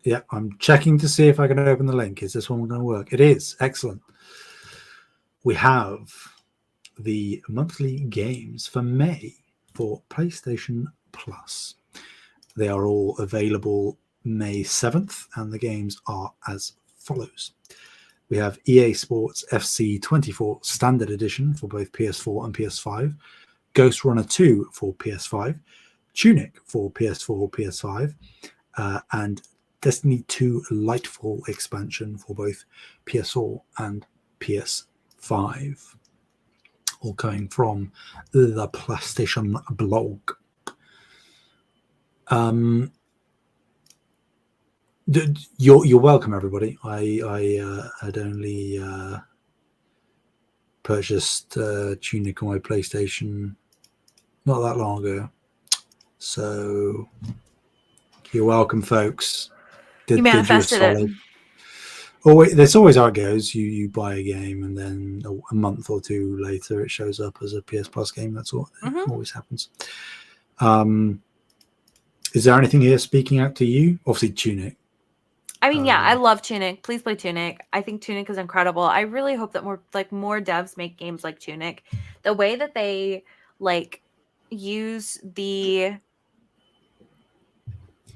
Yeah, I'm checking to see if I can open the link. Is this one going to work? It is. Excellent. We have the monthly games for May for PlayStation Plus. They are all available May 7th, and the games are as follows. We have EA Sports FC 24 Standard Edition for both PS4 and PS5, Ghost Runner 2 for PS5, Tunic for PS4, PS5, and Destiny 2 Lightfall expansion for both PS4 and PS5. All coming from the PlayStation blog. You're welcome, everybody. I had only purchased Tunic on my PlayStation not that long ago, so you're welcome, folks. You manifested it. Oh, that's always how it goes. You buy a game, and then a month or two later, it shows up as a PS Plus game. That's what always happens. Is there anything here speaking out to you? Obviously, Tunic. I mean, yeah, I love Tunic. Please play Tunic. I think Tunic is incredible. I really hope that more devs make games like Tunic. The way that they like use the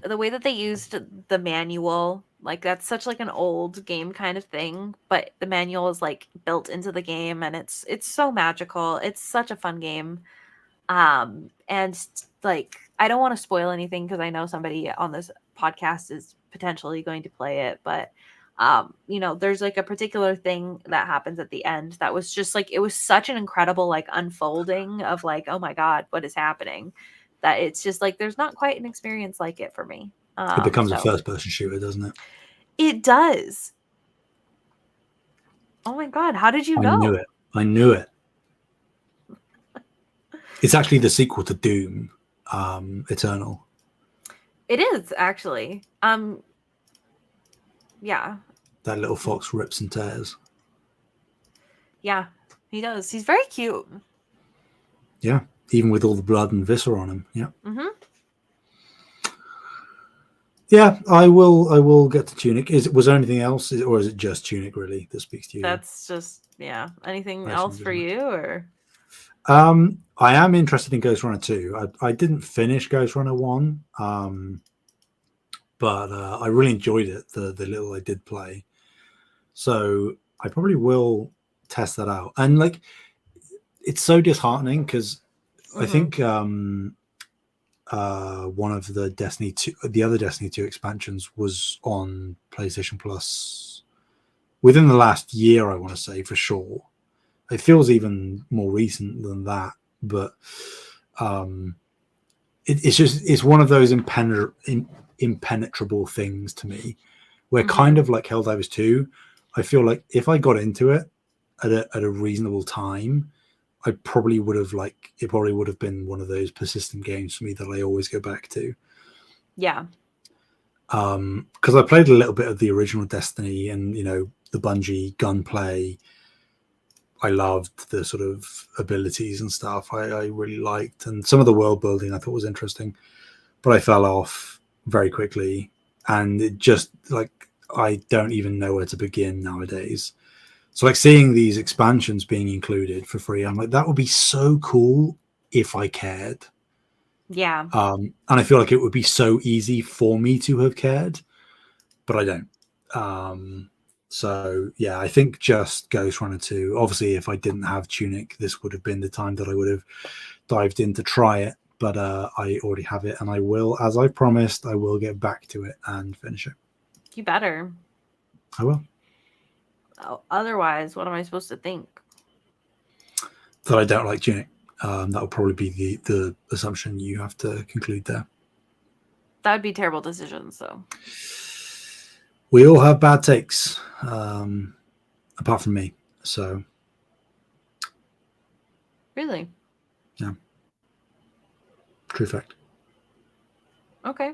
way that they used the manual, like that's such like an old game kind of thing, but the manual is like built into the game, and it's so magical. It's such a fun game. And like I don't want to spoil anything because I know somebody on this podcast is potentially going to play it, but there's like a particular thing that happens at the end that was just like, it was such an incredible like unfolding of like, oh my god, what is happening, that it's just like there's not quite an experience like it for me. It becomes a first-person shooter, doesn't it? It does. Oh my god, how did you know? I knew it. It's actually the sequel to Doom, Eternal. It is actually. Yeah. That little fox rips and tears. Yeah, he does. He's very cute. Yeah, even with all the blood and viscera on him. Yeah. Mm-hmm. Yeah, I will get to Tunic. Was there anything else, or is it just Tunic really that speaks to you? That's just anything else for you, or? I am interested in Ghost Runner 2. I didn't finish Ghost Runner 1, but I really enjoyed it, the little I did play. So I probably will test that out. And like, it's so disheartening because I think one of the the other Destiny 2 expansions was on PlayStation Plus within the last year, I want to say, for sure. It feels even more recent than that, but it's one of those impenetrable things to me, where kind of like Helldivers 2, I feel like if I got into it at a reasonable time, I probably would have it probably would have been one of those persistent games for me that I always go back to. Yeah. Because I played a little bit of the original Destiny, and the Bungie gunplay. I loved the sort of abilities and stuff. I really liked, and some of the world building I thought was interesting, but I fell off very quickly, and it just I don't even know where to begin nowadays. So seeing these expansions being included for free, I'm like, that would be so cool if I cared. Yeah. And I feel like it would be so easy for me to have cared, but I don't. So yeah, I think just Ghost Runner 2. Obviously, if I didn't have Tunic, this would have been the time that I would have dived in to try it. But I already have it, and I will, as I promised, I will get back to it and finish it. You better. I will. Otherwise, what am I supposed to think? That I don't like Tunic. That would probably be the assumption you have to conclude there. That would be terrible decisions, though. We all have bad takes, apart from me. So, really, yeah, true fact. Okay.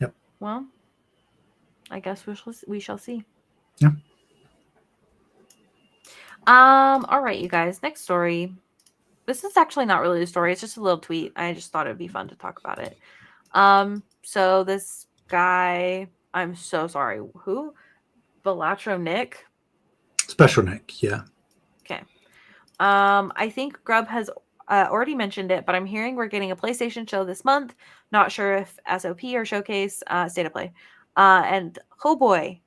Yep. Well, I guess we shall see. Yeah. All right, you guys. Next story. This is actually not really a story. It's just a little tweet. I just thought it'd be fun to talk about it. So this guy, I'm so sorry. Who? Velatro Nick? Special Nick, yeah. Okay. I think Grub has already mentioned it, but I'm hearing we're getting a PlayStation show this month. Not sure if SOP or Showcase, State of Play. And oh boy,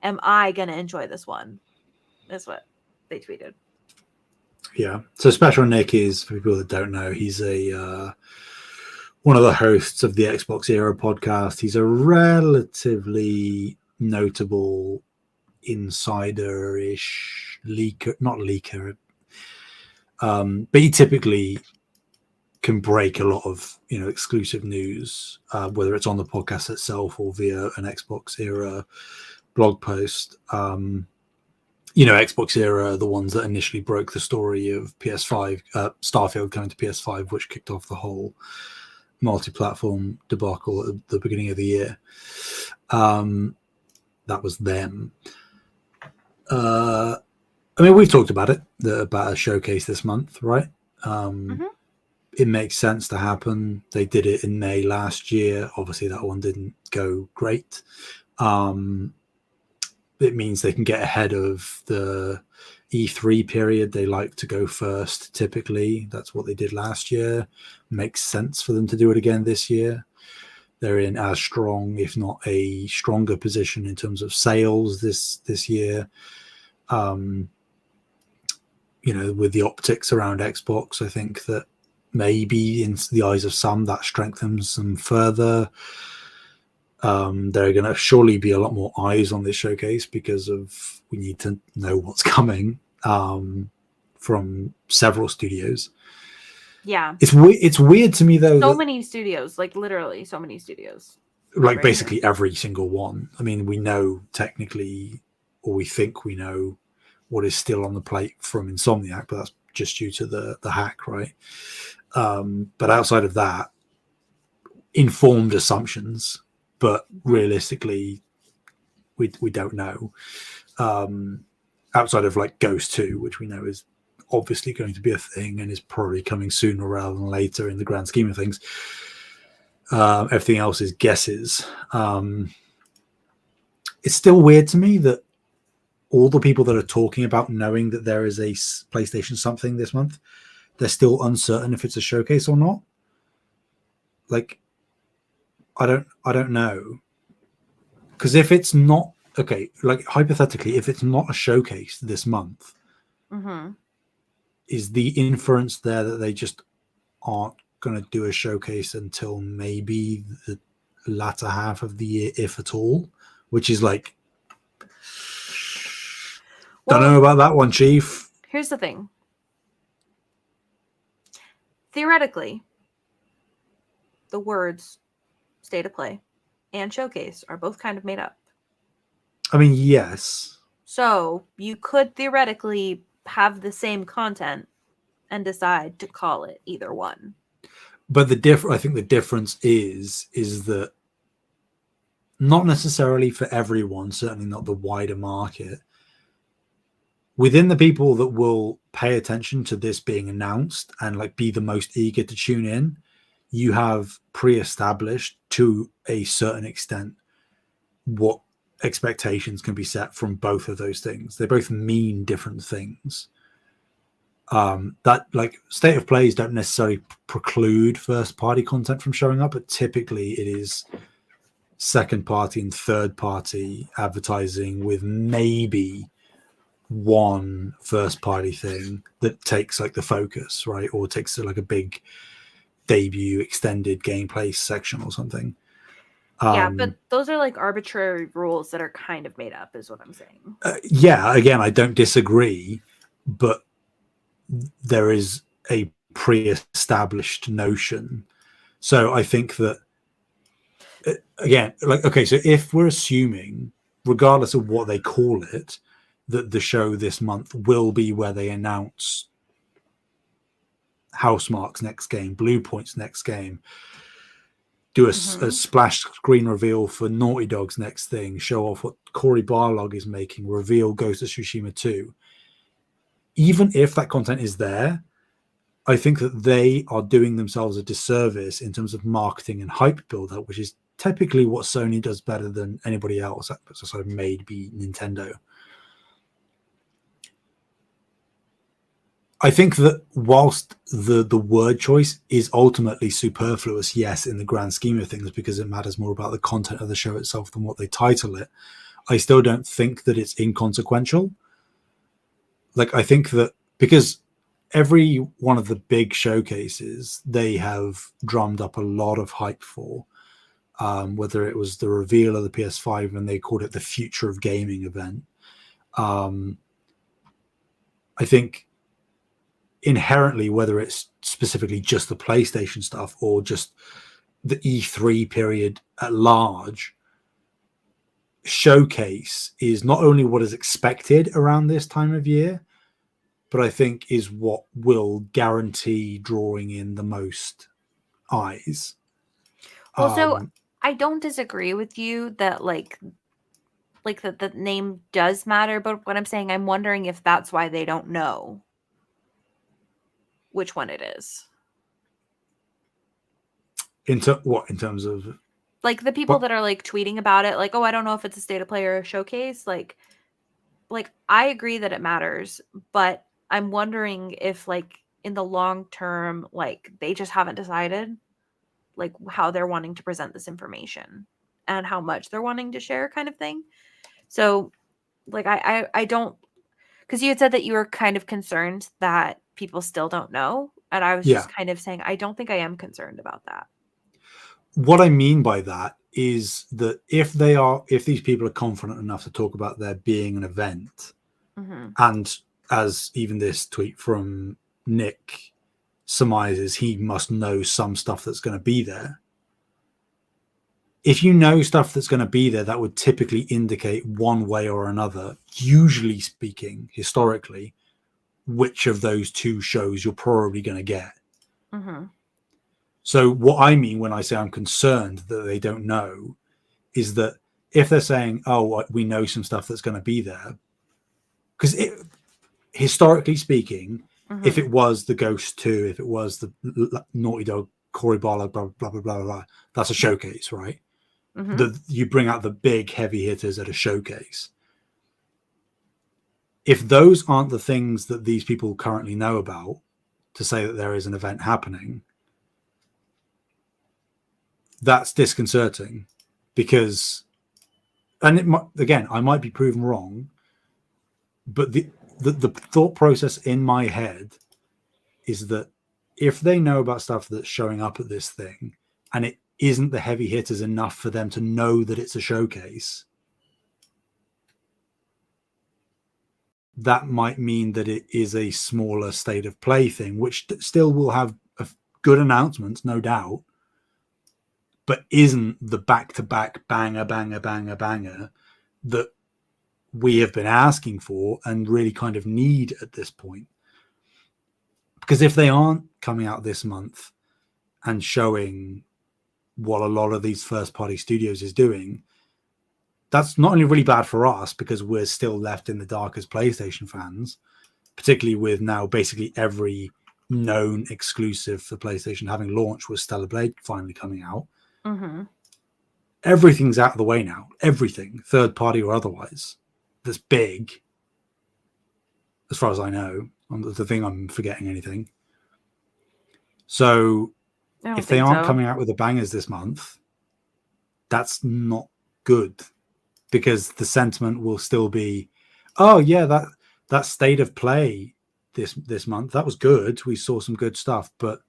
am I gonna enjoy this one, is what they tweeted. Yeah. So Special Nick is, for people that don't know, he's a one of the hosts of the Xbox Era podcast. He's a relatively notable insider-ish leaker, not leaker, but he typically can break a lot of exclusive news, whether it's on the podcast itself or via an Xbox Era blog post. Xbox Era, the ones that initially broke the story of PS5, Starfield coming to PS5, which kicked off the whole multi-platform debacle at the beginning of the year. That was them. We've talked about it, about a showcase this month, right? It makes sense to happen. They did it in May last year. Obviously, that one didn't go great. It means they can get ahead of the E3 period. They like to go first, typically. That's what they did last year. Makes sense for them to do it again this year. They're in as strong, if not a stronger position in terms of sales this year. With the optics around Xbox, I think that maybe in the eyes of some that strengthens them further. There are going to surely be a lot more eyes on this showcase because we need to know what's coming from several studios. Yeah, it's weird to me though. So many studios, literally so many studios. Basically every single one. We know technically, or we think we know, what is still on the plate from Insomniac, but that's just due to the hack, right? But outside of that, informed assumptions, but realistically, we don't know. Outside of Ghost 2, which we know is obviously going to be a thing and is probably coming sooner rather than later in the grand scheme of things. Everything else is guesses. it's still weird to me that all the people that are talking about knowing that there is a PlayStation something this month, they're still uncertain if it's a showcase or not. Like, I don't know. Because if it's not, okay, like hypothetically, if it's not a showcase this month, is the inference there that they just aren't going to do a showcase until maybe the latter half of the year, if at all? Which is like, don't know about that one, Chief. Here's the thing. Theoretically, the words state of play and showcase are both kind of made up. I mean, yes. So you could theoretically have the same content and decide to call it either one. But I think the difference is that not necessarily for everyone, certainly not the wider market. Within the people that will pay attention to this being announced and like be the most eager to tune in, you have pre-established to a certain extent what expectations can be set from both of those things. They both mean different things. That like state of plays don't necessarily preclude first party content from showing up, but typically it is second party and third party advertising with maybe one first party thing that takes like the focus, right? Or takes like a big debut extended gameplay section or something. Yeah, but those are like arbitrary rules that are kind of made up, is what I'm saying. Yeah, again, I don't disagree, but there is a pre-established notion. So I think that, again, like, okay, so if we're assuming, regardless of what they call it, that the show this month will be where they announce Housemarque's next game, Bluepoint's next game, do a splash screen reveal for Naughty Dog's next thing, show off what Cory Barlog is making, reveal Ghost of Tsushima 2. Even if that content is there, I think that they are doing themselves a disservice in terms of marketing and hype build-up, which is typically what Sony does better than anybody else, sort of maybe Nintendo. I think that whilst the word choice is ultimately superfluous, yes, in the grand scheme of things, because it matters more about the content of the show itself than what they title it, I still don't think that it's inconsequential. Like, I think that because every one of the big showcases, they have drummed up a lot of hype for, whether it was the reveal of the PS5 and they called it the Future of Gaming event. I think inherently, whether it's specifically just the PlayStation stuff or just the E3 period at large, showcase is not only what is expected around this time of year, but I think is what will guarantee drawing in the most eyes. Well, so I don't disagree with you that like that the name does matter, but what I'm saying, I'm wondering if that's why they don't know which one it is. In terms of like the people that are like tweeting about it, like, oh, I don't know if it's a state of play or a showcase. Like I agree that it matters, but I'm wondering if like in the long term, like they just haven't decided like how they're wanting to present this information and how much they're wanting to share, kind of thing. So like I don't, because you had said that you were kind of concerned that people still don't know, and I was just kind of saying I don't think I am concerned about that. What I mean by that is that if these people are confident enough to talk about there being an event, and as even this tweet from Nick surmises, he must know some stuff that's going to be there. If you know stuff that's going to be there, that would typically indicate one way or another, usually speaking, historically, which of those two shows you're probably going to get. So what I mean when I say I'm concerned that they don't know is that if they're saying, oh, we know some stuff that's going to be there, because historically speaking, if it was the Ghost 2, if it was the Naughty Dog, Cory Barlog, blah, blah, blah, blah, blah, that's a showcase, right? You bring out the big heavy hitters at a showcase. If those aren't the things that these people currently know about to say that there is an event happening, that's disconcerting, because, and it might, again, I might be proven wrong, but the thought process in my head is that if they know about stuff that's showing up at this thing and it isn't the heavy hitters enough for them to know that it's a showcase, that might mean that it is a smaller state of play thing, which still will have good announcements, no doubt, but isn't the back-to-back banger that we have been asking for and really kind of need at this point. Because if they aren't coming out this month and showing what a lot of these first-party studios is doing, that's not only really bad for us because we're still left in the dark as PlayStation fans, particularly with now basically every known exclusive for PlayStation having launched, with Stellar Blade finally coming out. Everything's out of the way now. Everything, third party or otherwise, that's big, as far as I know. The thing I'm forgetting anything. So if they aren't coming out with the bangers this month, that's not good, because the sentiment will still be, oh yeah, that state of play this month, that was good. We saw some good stuff, but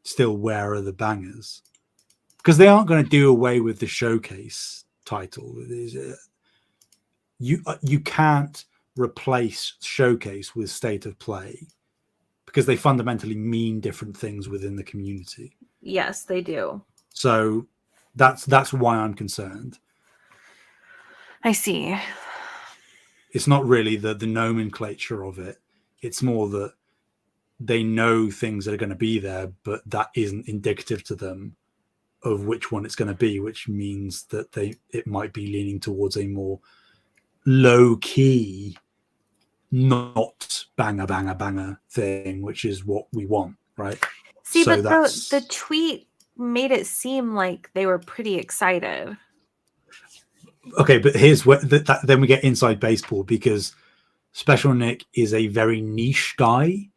still, where are the bangers? Because they aren't going to do away with the showcase title. You can't replace showcase with state of play, because they fundamentally mean different things within the community. Yes, they do. So that's why I'm concerned. I see. It's not really the nomenclature of it. It's more that they know things that are going to be there, but that isn't indicative to them of which one it's going to be, which means that it might be leaning towards a more low key, not banger thing, which is what we want, right? See, so but the tweet made it seem like they were pretty excited. Okay, but here's where then we get inside baseball, because Special Nick is a very niche guy.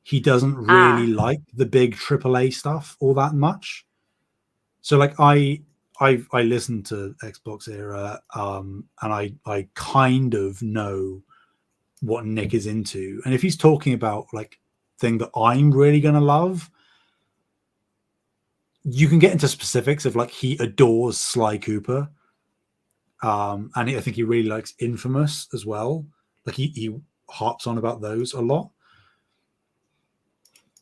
He doesn't really like the big AAA stuff all that much. So like I listen to Xbox Era, and I kind of know what Nick is into. And if he's talking about like thing that I'm really gonna love, you can get into specifics of like he adores Sly Cooper. And I think he really likes Infamous as well. Like he harps on about those a lot,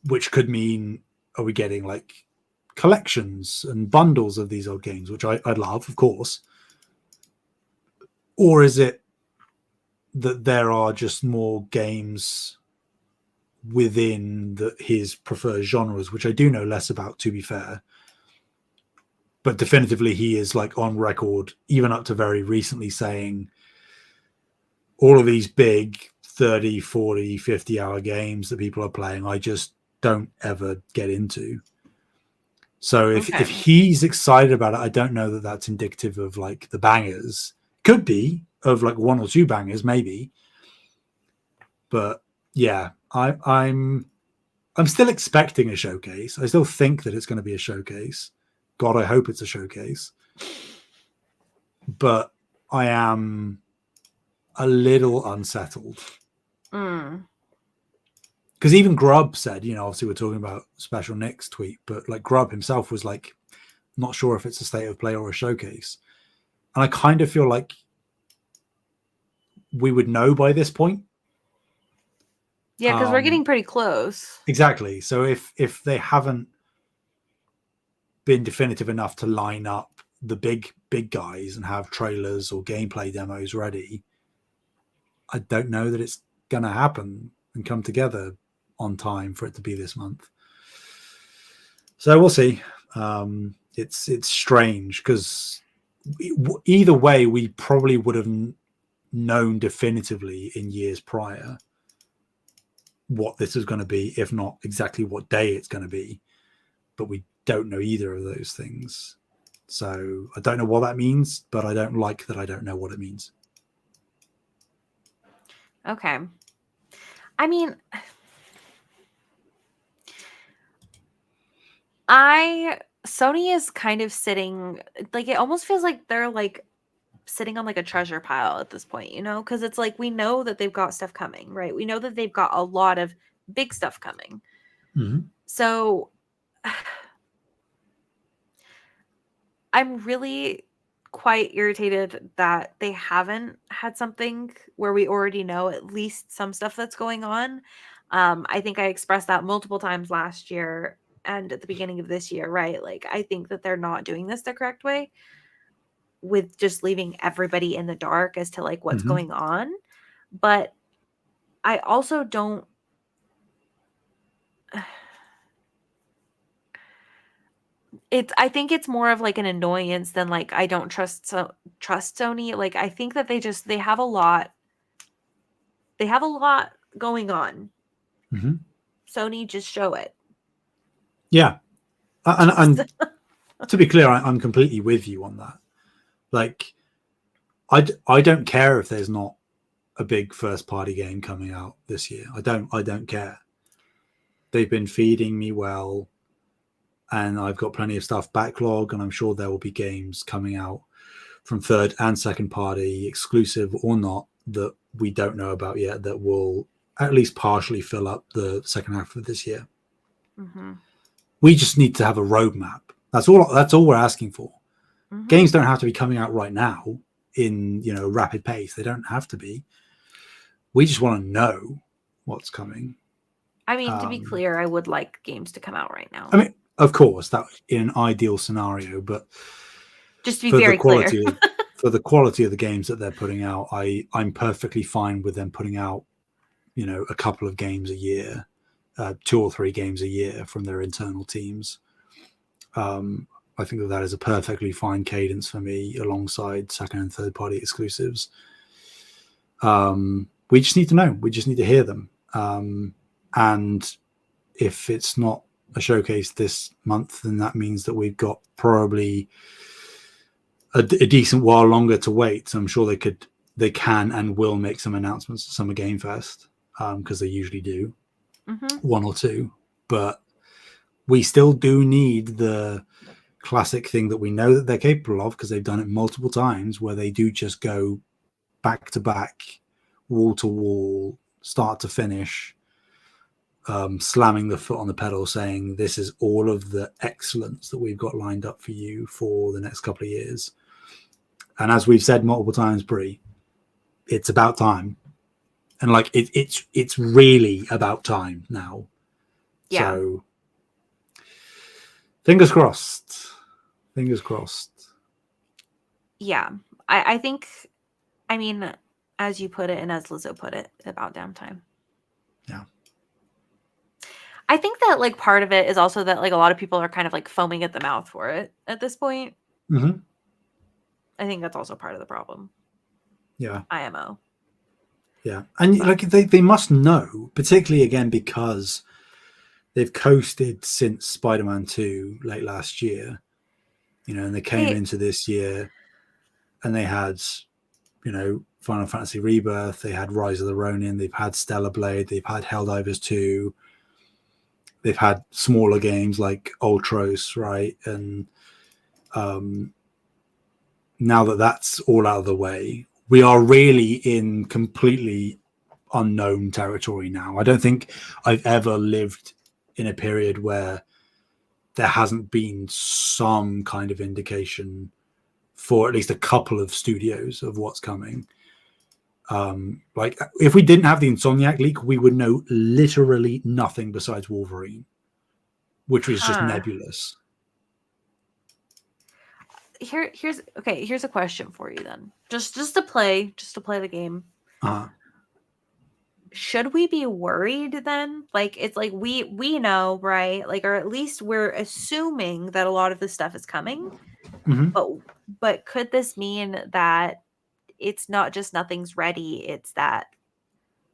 which could mean, are we getting like collections and bundles of these old games, which I'd love, of course, or is it that there are just more games within his preferred genres, which I do know less about, to be fair, but definitively he is like on record, even up to very recently, saying all of these big 30, 40, 50 hour games that people are playing, I just don't ever get into. So if he's excited about it, I don't know that that's indicative of like the bangers. Could be of like one or two bangers, maybe. But yeah, I'm still expecting a showcase. I still think that it's going to be a showcase. God, I hope it's a showcase. But I am a little unsettled. Because even Grubb said, obviously we're talking about Special Nick's tweet, but like Grubb himself was like, not sure if it's a state of play or a showcase. And I kind of feel like we would know by this point. Yeah, because we're getting pretty close. Exactly. So if they haven't been definitive enough to line up the big guys and have trailers or gameplay demos ready, I don't know that it's going to happen and come together on time for it to be this month. So we'll see. It's strange because either way, we probably would have known definitively in years prior what this is going to be, if not exactly what day it's going to be. But we don't know either of those things. So I don't know what that means, but I don't like that I don't know what it means. Okay. I mean, Sony is kind of sitting, like, it almost feels like they're like sitting on like a treasure pile at this point, because it's like we know that they've got stuff coming, right? We know that they've got a lot of big stuff coming. Mm-hmm. So I'm really quite irritated that they haven't had something where we already know at least some stuff that's going on. I think I expressed that multiple times last year and at the beginning of this year, right? Like, I think that they're not doing this the correct way with just leaving everybody in the dark as to like what's Mm-hmm. going on. But I also don't. I think it's more of like an annoyance than like I don't trust Sony. Like, I think that they have a lot. They have a lot going on. Mm-hmm. Sony, just show it. Yeah, and to be clear, I'm completely with you on that. Like, I don't care if there's not a big first party game coming out this year. I don't care. They've been feeding me well, and I've got plenty of stuff backlog, and I'm sure there will be games coming out from third and second party, exclusive or not, that we don't know about yet, that will at least partially fill up the second half of this year. Mm-hmm. We just need to have a roadmap. That's all we're asking for. Mm-hmm. Games don't have to be coming out right now in rapid pace. They don't have to be. We just want to know what's coming. I mean, to be clear, I would like games to come out right now. I mean, of course, that in an ideal scenario, but just to be very clear, for the quality of the games that they're putting out, I'm perfectly fine with them putting out, a couple of games a year, 2 or 3 games a year from their internal teams. I think that is a perfectly fine cadence for me, alongside second and third party exclusives. We just need to know. We just need to hear them. And if it's not a showcase this month, then that means that we've got probably a decent while longer to wait. So I'm sure they can and will make some announcements at Summer Game Fest, because they usually do, 1 or 2. But we still do need the classic thing that we know that they're capable of, because they've done it multiple times, where they do just go back to back, wall to wall, start to finish, slamming the foot on the pedal, saying this is all of the excellence that we've got lined up for you for the next couple of years. And as we've said multiple times, Bree, it's about time. And like it's really about time now. Yeah. So fingers crossed. Fingers crossed. Yeah. I think, I mean, as you put it, and as Lizzo put it, about damn time. Yeah. I think that like part of it is also that like a lot of people are kind of like foaming at the mouth for it at this point. Mm-hmm. I think that's also part of the problem. Yeah. IMO. Yeah. And like they must know, particularly again, because they've coasted since Spider-Man 2 late last year, and they came into this year and they had, Final Fantasy Rebirth, they had Rise of the Ronin, they've had Stellar Blade, they've had Helldivers 2, they've had smaller games like Ultros, right? And now that that's all out of the way, we are really in completely unknown territory now. I don't think I've ever lived in a period where there hasn't been some kind of indication for at least a couple of studios of what's coming. Like if we didn't have the Insomniac leak, we would know literally nothing besides Wolverine, which was just nebulous. Here's a question for you then. Just to play the game. Should we be worried then? Like, it's like we know, right? Like, or at least we're assuming that a lot of this stuff is coming. Mm-hmm. But could this mean that it's not just nothing's ready, it's that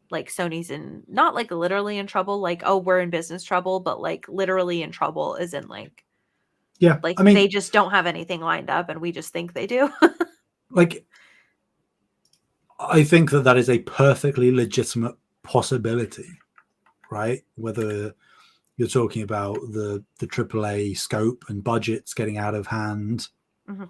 like Sony's in, not like literally in trouble, like, oh, we're in business trouble, but like literally in trouble, as in like Yeah, Like I mean, they just don't have anything lined up, and we just think they do. like, I think that is a perfectly legitimate possibility, right? Whether you're talking about the AAA scope and budgets getting out of hand, Mm-hmm.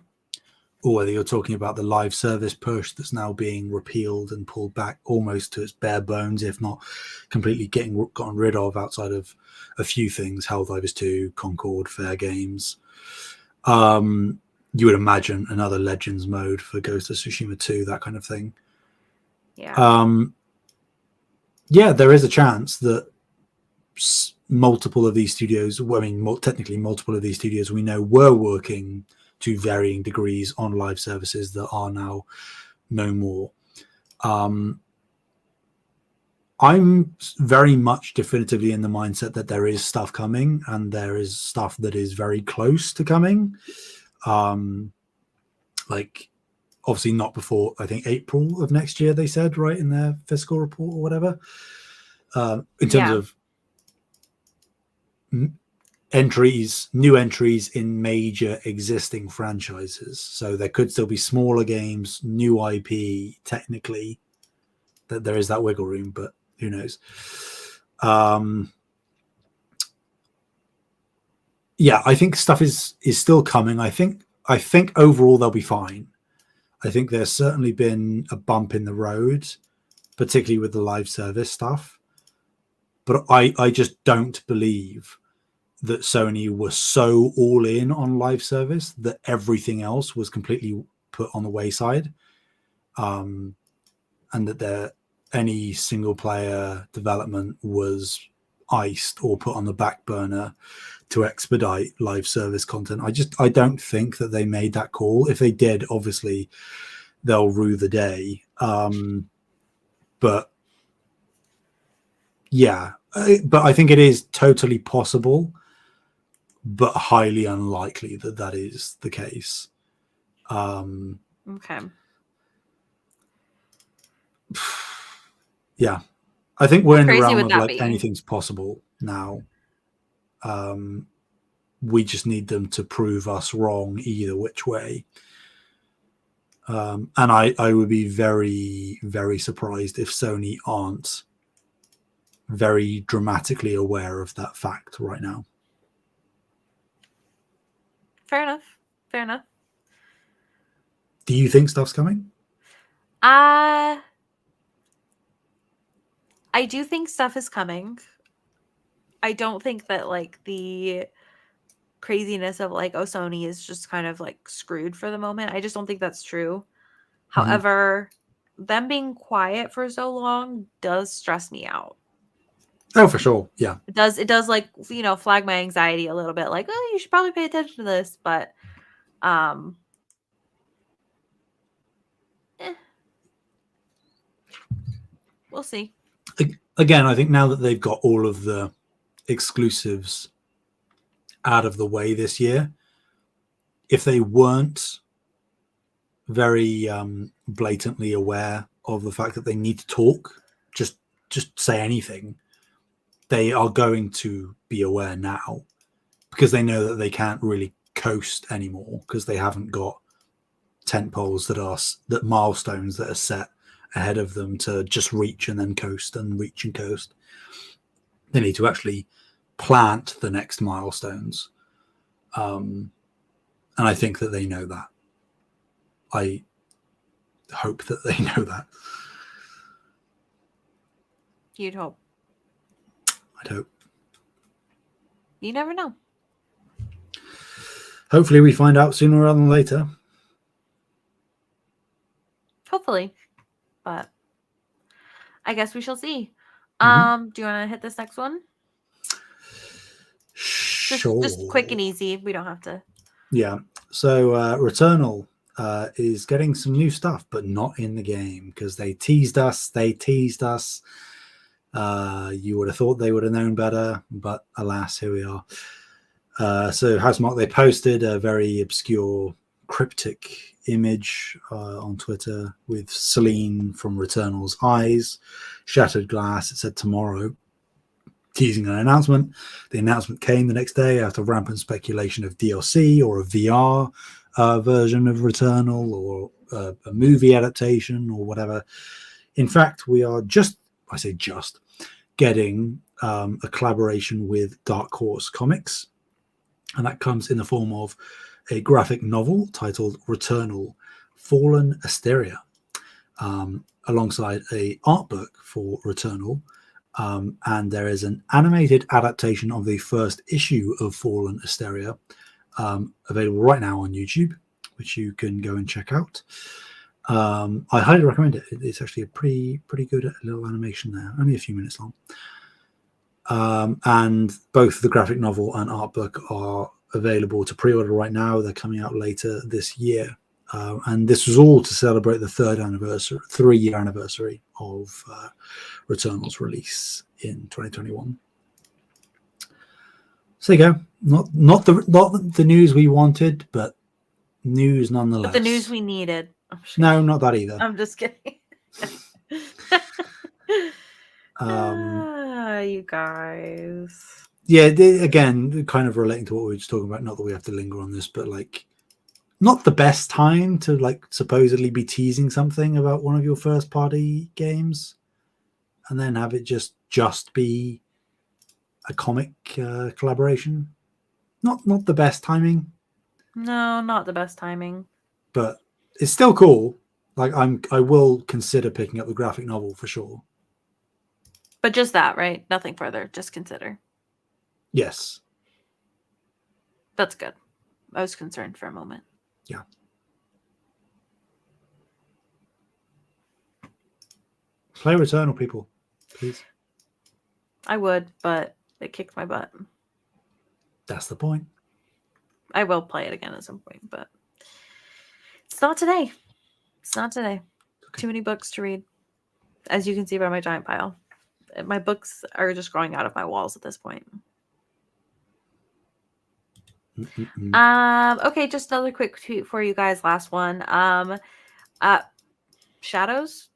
or whether you're talking about the live service push that's now being repealed and pulled back almost to its bare bones, if not completely gotten rid of, outside of a few things, Helldivers 2, Concord, Fair Games. You would imagine another Legends mode for Ghost of Tsushima 2, that kind of thing. Yeah. Yeah, there is a chance that multiple of these studios, I mean, technically multiple of these studios we know were working to varying degrees on live services that are now no more. I'm very much definitively in the mindset that there is stuff coming, and there is stuff that is very close to coming. Like, obviously not before, I think, April of next year, they said, right, in their fiscal report or whatever. In terms of new entries in major existing franchises. So there could still be smaller games, new IP, technically, that there is that wiggle room, but who knows? Yeah, I think stuff is still coming. I think overall they'll be fine. I think there's certainly been a bump in the road, particularly with the live service stuff. But I just don't believe that Sony was so all in on live service that everything else was completely put on the wayside, and that any single player development was iced or put on the back burner to expedite live service content. I don't think that they made that call. If they did, obviously they'll rue the day. But yeah, but I think it is totally possible, but highly unlikely that is the case. Okay. Yeah, I think we're How in the crazy realm would of that like be? anything's possible now. We just need them to prove us wrong either which way. And I would be very, very surprised if Sony aren't very dramatically aware of that fact right now. Fair enough. Fair enough. Do you think stuff's coming? I do think stuff is coming. I don't think that like the craziness of like, oh, Sony is just kind of like screwed for the moment. I just don't think that's true. However, them being quiet for so long does stress me out. Oh, for sure. Yeah. It does like, you know, flag my anxiety a little bit, like, oh, you should probably pay attention to this, but eh, we'll see. Again, I think now that they've got all of the exclusives out of the way this year, if they weren't very blatantly aware of the fact that they need to talk, just say anything, they are going to be aware now, because they know that they can't really coast anymore, because they haven't got tent poles that milestones that are set ahead of them to just reach and then coast and reach and coast. They need to actually plant the next milestones, and I think that they know that. I hope that they know that. You'd hope. I'd hope. You never know. Hopefully we find out sooner rather than later. Hopefully. But I guess we shall see. Do you want to hit this next one? Sure. Just quick and easy. We don't have to. Yeah. So Returnal is getting some new stuff, but not in the game, because they teased us. You would have thought they would have known better, but alas, here we are. So Housemarque, they posted a very obscure, cryptic image on Twitter with Celine from Returnal's eyes, shattered glass. It said tomorrow. teasing an announcement. The announcement came the next day after rampant speculation of DLC or a VR version of Returnal or a movie adaptation or whatever. In fact, we are getting a collaboration with Dark Horse Comics, and that comes in the form of a graphic novel titled Returnal: Fallen Asteria, alongside a art book for Returnal. And there is an animated adaptation of the first issue of Fallen Asteria available right now on YouTube, which you can go and check out. I highly recommend it. It's actually a pretty good little animation there, only a few minutes long. And both the graphic novel and art book are available to pre-order right now. They're coming out later this year. And this was all to celebrate the 3-year anniversary of Returnal's release in 2021. So there you go. Not the news we wanted, but news nonetheless. But the news we needed. No, not that either. I'm just kidding. You guys. Yeah, again, kind of relating to what we were just talking about. Not that we have to linger on this, but like, not the best time to like supposedly be teasing something about one of your first party games, and then have it just be a comic collaboration. Not the best timing. No, not the best timing. But it's still cool. Like I will consider picking up the graphic novel for sure. But just that, right? Nothing further. Just consider. Yes. That's good. I was concerned for a moment. Yeah. Play Returnal, people, please. I would, but it kicked my butt. That's the point. I will play it again at some point, but it's not today. It's not today. Okay. Too many books to read, as you can see by my giant pile. My books are just growing out of my walls at this point. Okay, just another quick tweet for you guys. Last one. Shadows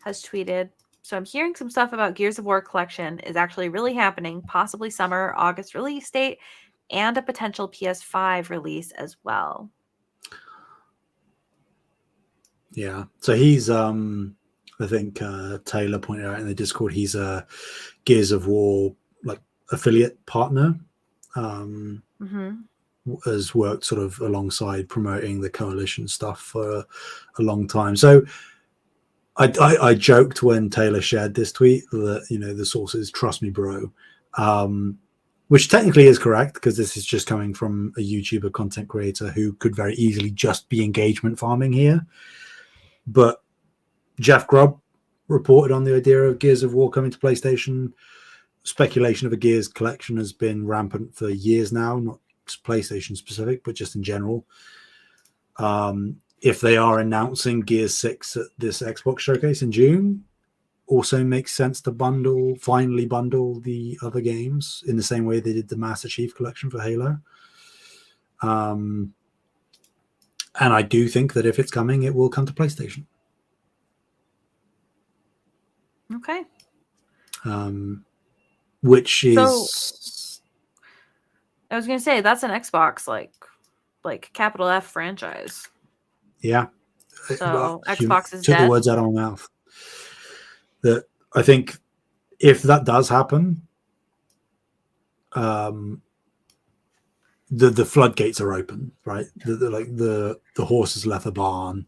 has tweeted. So I'm hearing some stuff about Gears of War collection is actually really happening. Possibly summer, August release date, and a potential PS5 release as well. Yeah. So he's I think Taylor pointed out in the Discord, he's a Gears of War like affiliate partner. Has worked sort of alongside promoting the coalition stuff for a long time. So I joked when Taylor shared this tweet that, you know, the sources trust me, bro, which technically is correct because this is just coming from a YouTuber content creator who could very easily just be engagement farming here. But Jeff Grubb reported on the idea of Gears of War coming to PlayStation. Speculation of a Gears collection has been rampant for years now, not PlayStation specific, but just in general. If they are announcing Gears 6 at this Xbox showcase in June, also makes sense to finally bundle the other games in the same way they did the Master Chief collection for Halo. And I do think that if it's coming, it will come to PlayStation. Okay. Which is... I was going to say, that's an Xbox, like capital F franchise. Yeah. So Xbox is took dead. the words out of my mouth. That I think if that does happen, the floodgates are open, right? The horses left the barn.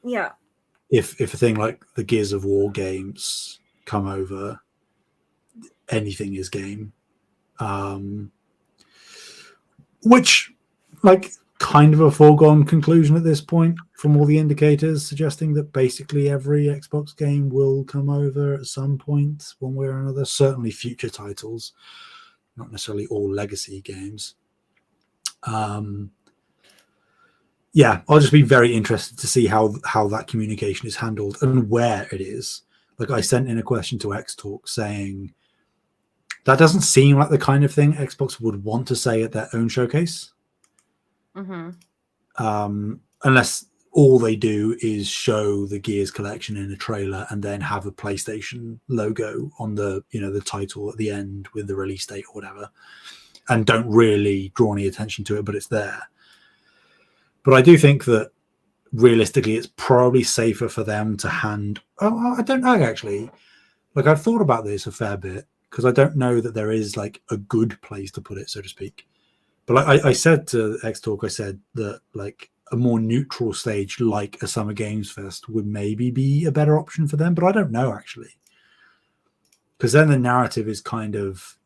Yeah. If a thing like the Gears of War games come over, anything is game. Which, like, kind of a foregone conclusion at this point from all the indicators suggesting that basically every Xbox game will come over at some point, one way or another. Certainly future titles, not necessarily all legacy games. Yeah, I'll just be very interested to see how that communication is handled and where it is. Like, I sent in a question to X Talk saying that doesn't seem like the kind of thing Xbox would want to say at their own showcase. Mm-hmm. Unless all they do is show the Gears collection in a trailer and then have a PlayStation logo on the, you know, the title at the end with the release date or whatever, and don't really draw any attention to it, but it's there. But I do think that realistically it's probably safer for them to I don't know, actually. Like, I've thought about this a fair bit, because I don't know that there is like a good place to put it, so to speak. But like I said to X Talk, I said that like a more neutral stage like a Summer Games Fest would maybe be a better option for them, but I don't know, actually, because then the narrative is kind of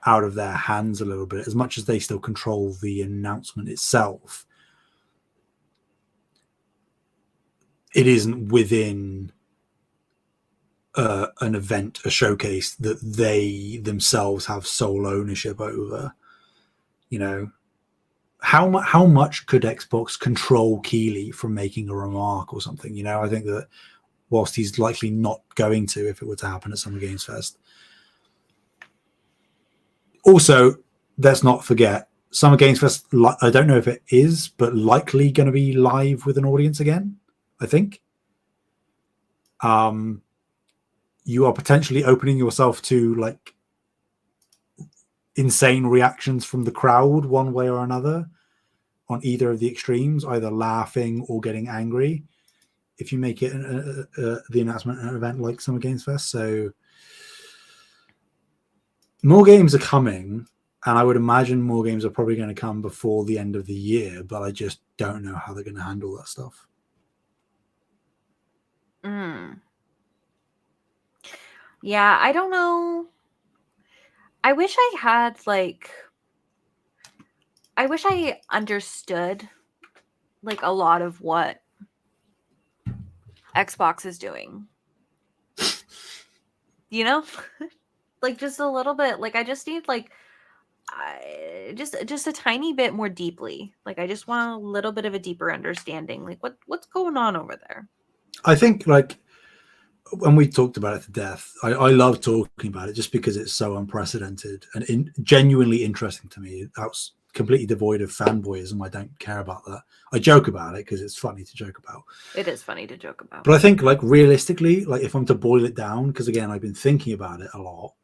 out of their hands a little bit. As much as they still control the announcement itself, it isn't within an event, a showcase that they themselves have sole ownership over. You know, how much could Xbox control Keighley from making a remark or something? You know, I think that whilst he's likely not going to, if it were to happen at Summer Games Fest. Also, let's not forget, Summer Games Fest, I don't know if it is, but likely going to be live with an audience again, I think. You are potentially opening yourself to like insane reactions from the crowd one way or another on either of the extremes, either laughing or getting angry, if you make it the announcement an event like Summer Games Fest. So more games are coming, and I would imagine more games are probably going to come before the end of the year, but I just don't know how they're going to handle that stuff. Yeah, I don't know. I wish I understood like a lot of what Xbox is doing. You know? Like just a little bit. Like I just need like just a tiny bit more deeply. Like I just want a little bit of a deeper understanding. Like what's going on over there? I think like when we talked about it to death, I love talking about it just because it's so unprecedented and genuinely interesting to me. That's completely devoid of fanboyism. I don't care about that. I joke about it because it's funny to joke about. It is funny to joke about. But I think like realistically, like if I'm to boil it down, because again, I've been thinking about it a lot,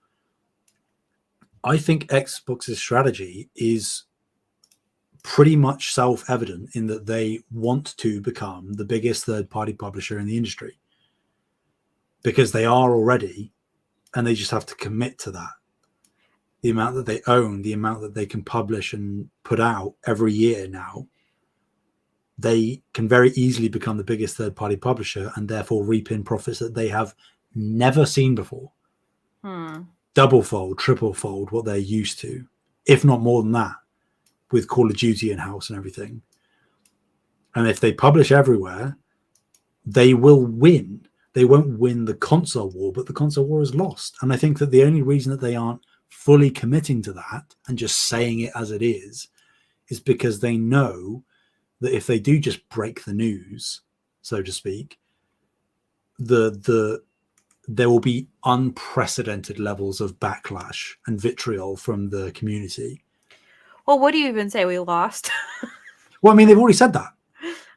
I think Xbox's strategy is pretty much self-evident in that they want to become the biggest third-party publisher in the industry, because they are already, and they just have to commit to that. The amount that they own, the amount that they can publish and put out every year now, they can very easily become the biggest third-party publisher and therefore reap in profits that they have never seen before. Double fold, triple fold what they're used to, if not more than that, with Call of Duty in-house and everything. And if they publish everywhere, they will win. They won't win the console war, but the console war is lost. And I think that the only reason that they aren't fully committing to that and just saying it as it is because they know that if they do just break the news, so to speak, there will be unprecedented levels of backlash and vitriol from the community. Well, what do you even say? We lost? Well, I mean, they've already said that.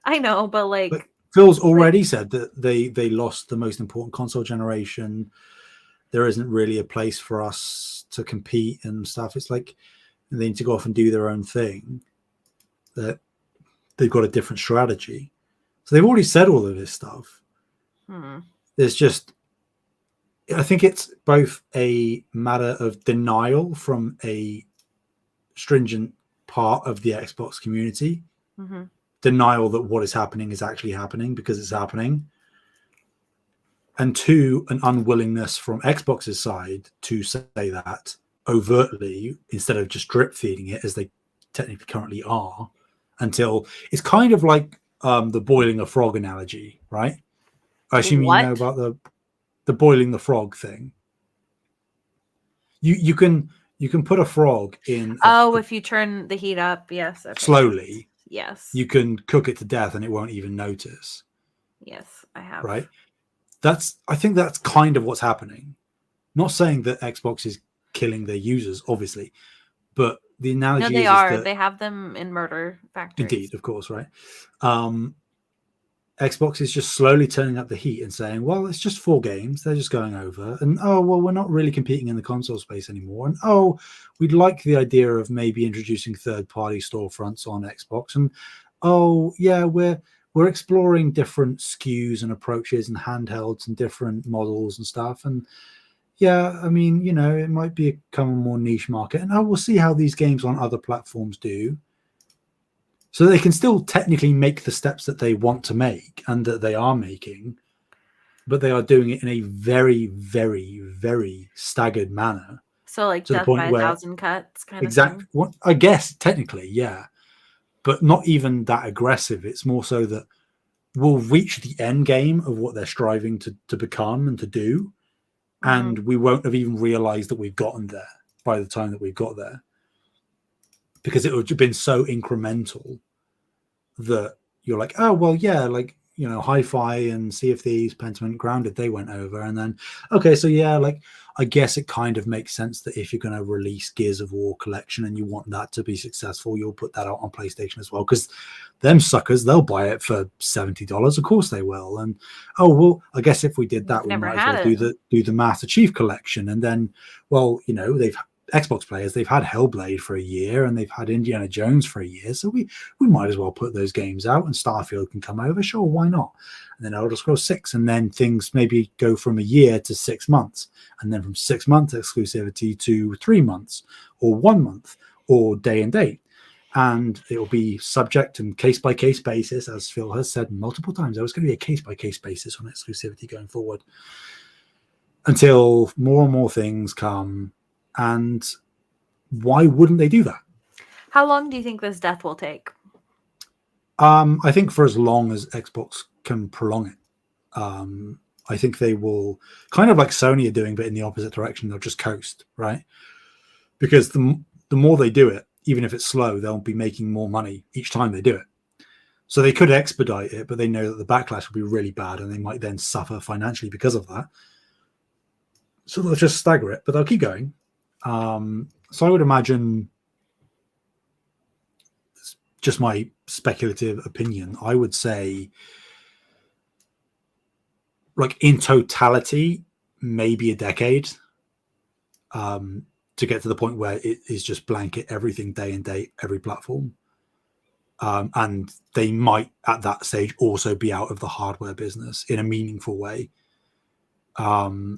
I know, but like... But Phil's already said that they lost the most important console generation. There isn't really a place for us to compete and stuff. It's like they need to go off and do their own thing. That they've got a different strategy. So they've already said all of this stuff. There's just... I think it's both a matter of denial from a stringent part of the Xbox community, denial that what is happening is actually happening because it's happening, and two, an unwillingness from Xbox's side to say that overtly instead of just drip feeding it as they technically currently are, until it's kind of like the boiling a frog analogy, right? I assume you know about the boiling the frog thing. You can put a frog in. If you turn the heat up, yes. Okay. Slowly. Yes. You can cook it to death and it won't even notice. Yes, I have. Right. I think that's kind of what's happening. Not saying that Xbox is killing their users, obviously, but the analogy they is are. that they have them in murder factories. Indeed, of course, right. Xbox is just slowly turning up the heat and saying, well, it's just 4 games. They're just going over. And, oh, well, we're not really competing in the console space anymore. And, oh, we'd like the idea of maybe introducing third-party storefronts on Xbox. And, oh, yeah, we're exploring different SKUs and approaches and handhelds and different models and stuff. And, yeah, I mean, it might become a more niche market. And, oh, we'll see how these games on other platforms do. So they can still technically make the steps that they want to make and that they are making, but they are doing it in a very, very, very staggered manner. So like to the death point by a where thousand cuts kind of thing. What I guess technically, yeah, but not even that aggressive. It's more so that we'll reach the end game of what they're striving to become and to do, and we won't have even realized that we've gotten there by the time that we've got there. Because it would have been so incremental that you're like, oh, well, yeah, like, Hi-Fi and Sea of Thieves, Pentiment, Grounded, they went over. And then, okay, so yeah, like, I guess it kind of makes sense that if you're going to release Gears of War Collection and you want that to be successful, you'll put that out on PlayStation as well. Because them suckers, they'll buy it for $70. Of course they will. And, oh, well, I guess if we did that, we might as well do the Master Chief Collection. And then, well, they've Xbox players, they've had Hellblade for a year and they've had Indiana Jones for a year, so we might as well put those games out, and Starfield can come over, sure, why not? And then Elder Scrolls 6, and then things maybe go from a year to 6 months, and then from 6 months exclusivity to 3 months or 1 month or day and date, and it will be subject and case-by-case basis, as Phil has said multiple times. There was going to be a case-by-case basis on exclusivity going forward until more and more things come. And why wouldn't they do that? How long do you think this death will take? I think for as long as Xbox can prolong it. I think they will, kind of like Sony are doing, but in the opposite direction. They'll just coast, right? Because the more they do it, even if it's slow, they'll be making more money each time they do it. So they could expedite it, but they know that the backlash will be really bad and they might then suffer financially because of that. So they'll just stagger it, but they'll keep going. So I would imagine, just my speculative opinion, I would say, like, in totality, maybe a decade, to get to the point where it is just blanket everything, day and date, every platform. And they might at that stage also be out of the hardware business in a meaningful way. But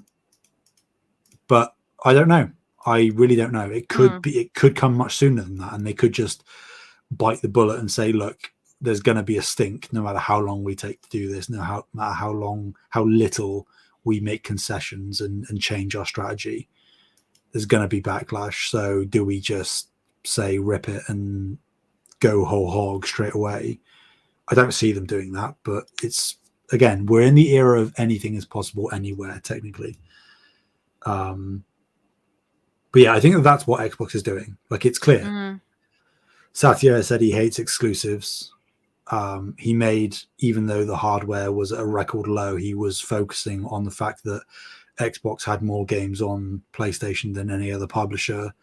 I don't know. I really don't know. It could come much sooner than that, and they could just bite the bullet and say, look, there's going to be a stink no matter how long we take to do this, no matter how little we make concessions and change our strategy. There's going to be backlash. So do we just say rip it and go whole hog straight away? I don't see them doing that, but it's, again, we're in the era of anything is possible anywhere, technically. But yeah, I think that's what Xbox is doing. Like, it's clear. Satya said he hates exclusives. He made, even though the hardware was at a record low, he was focusing on the fact that Xbox had more games on PlayStation than any other publisher.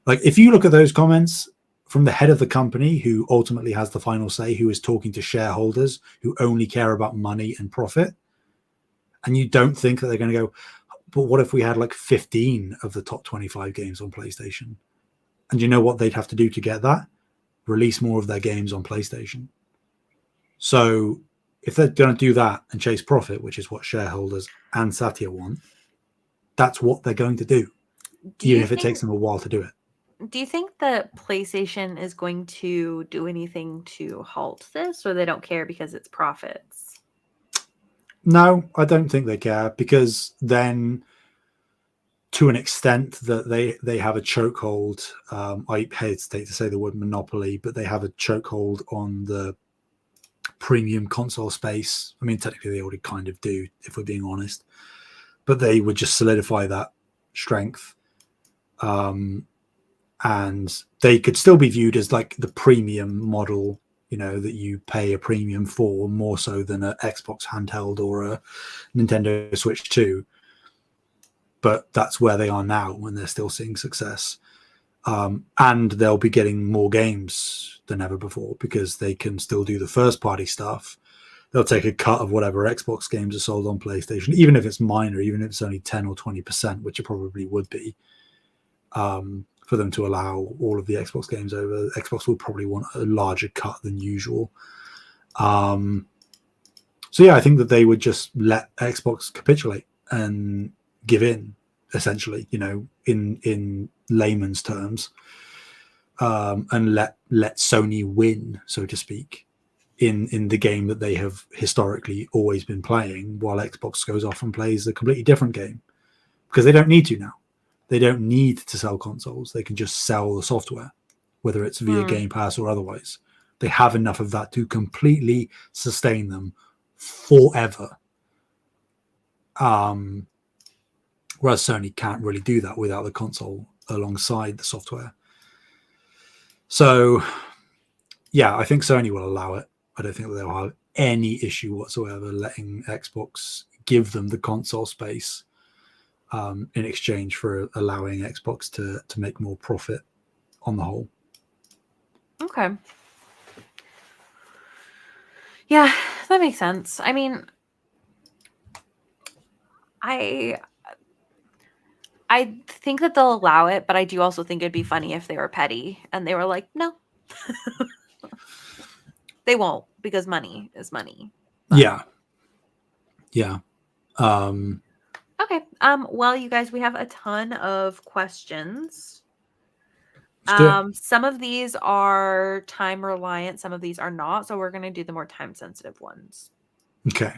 Like, if you look at those comments from the head of the company, who ultimately has the final say, who is talking to shareholders who only care about money and profit, and you don't think that they're going to go, but what if we had like 15 of the top 25 games on PlayStation? And you know what they'd have to do to get that? Release more of their games on PlayStation. So if they're going to do that and chase profit, which is what shareholders and Satya want, that's what they're going to do, even if it takes them a while to do it. Do you think that PlayStation is going to do anything to halt this, or they don't care because it's profits? No, I don't think they care, because then, to an extent, that they have a chokehold. I hesitate to say the word monopoly, but they have a chokehold on the premium console space. I mean, technically they already kind of do, if we're being honest, but they would just solidify that strength. And they could still be viewed as like the premium model, that you pay a premium for, more so than an Xbox handheld or a Nintendo Switch 2. But that's where they are now, when they're still seeing success. And they'll be getting more games than ever before, because they can still do the first party stuff. they'll take a cut of whatever Xbox games are sold on PlayStation, even if it's minor, even if it's only 10 or 20%, which it probably would be, for them to allow all of the Xbox games over. Xbox will probably want a larger cut than usual. So yeah, I think that they would just let Xbox capitulate and give in, essentially, in layman's terms, and let Sony win, so to speak, in the game that they have historically always been playing, while Xbox goes off and plays a completely different game, because they don't need to now. They don't need to sell consoles. They can just sell the software, whether it's via Game Pass or otherwise. They have enough of that to completely sustain them forever. Whereas Sony can't really do that without the console alongside the software. So, yeah, I think Sony will allow it. I don't think that they'll have any issue whatsoever letting Xbox give them the console space in exchange for allowing Xbox to make more profit on the whole. Okay. Yeah, that makes sense. I mean, I think that they'll allow it, but I do also think it'd be funny if they were petty and they were like, no. They won't, because money is money. But. Yeah. Okay. Well, you guys, we have a ton of questions. Some of these are time reliant, some of these are not, so we're going to do the more time sensitive ones. Okay.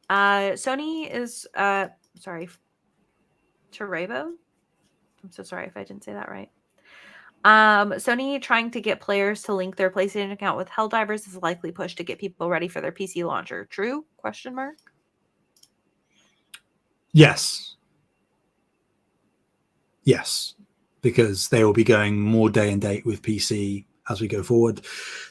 Sony is sorry, Terebo. I'm so sorry if I didn't say that right. Sony trying to get players to link their PlayStation account with Helldivers is a likely push to get people ready for their PC launcher. True? Question mark. Yes, because they will be going more day and date with PC as we go forward.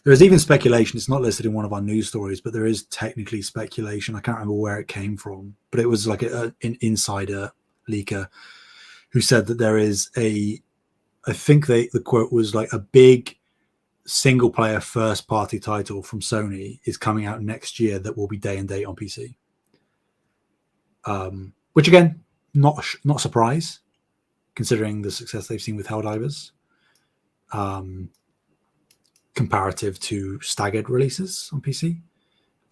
There is even speculation, it's not listed in one of our news stories, but there is technically speculation. I can't remember where it came from, but it was like an insider leaker who said that there is I think the quote was like, a big single player first party title from Sony is coming out next year that will be day and date on PC. Which again, not a surprise, considering the success they've seen with Helldivers, comparative to staggered releases on PC.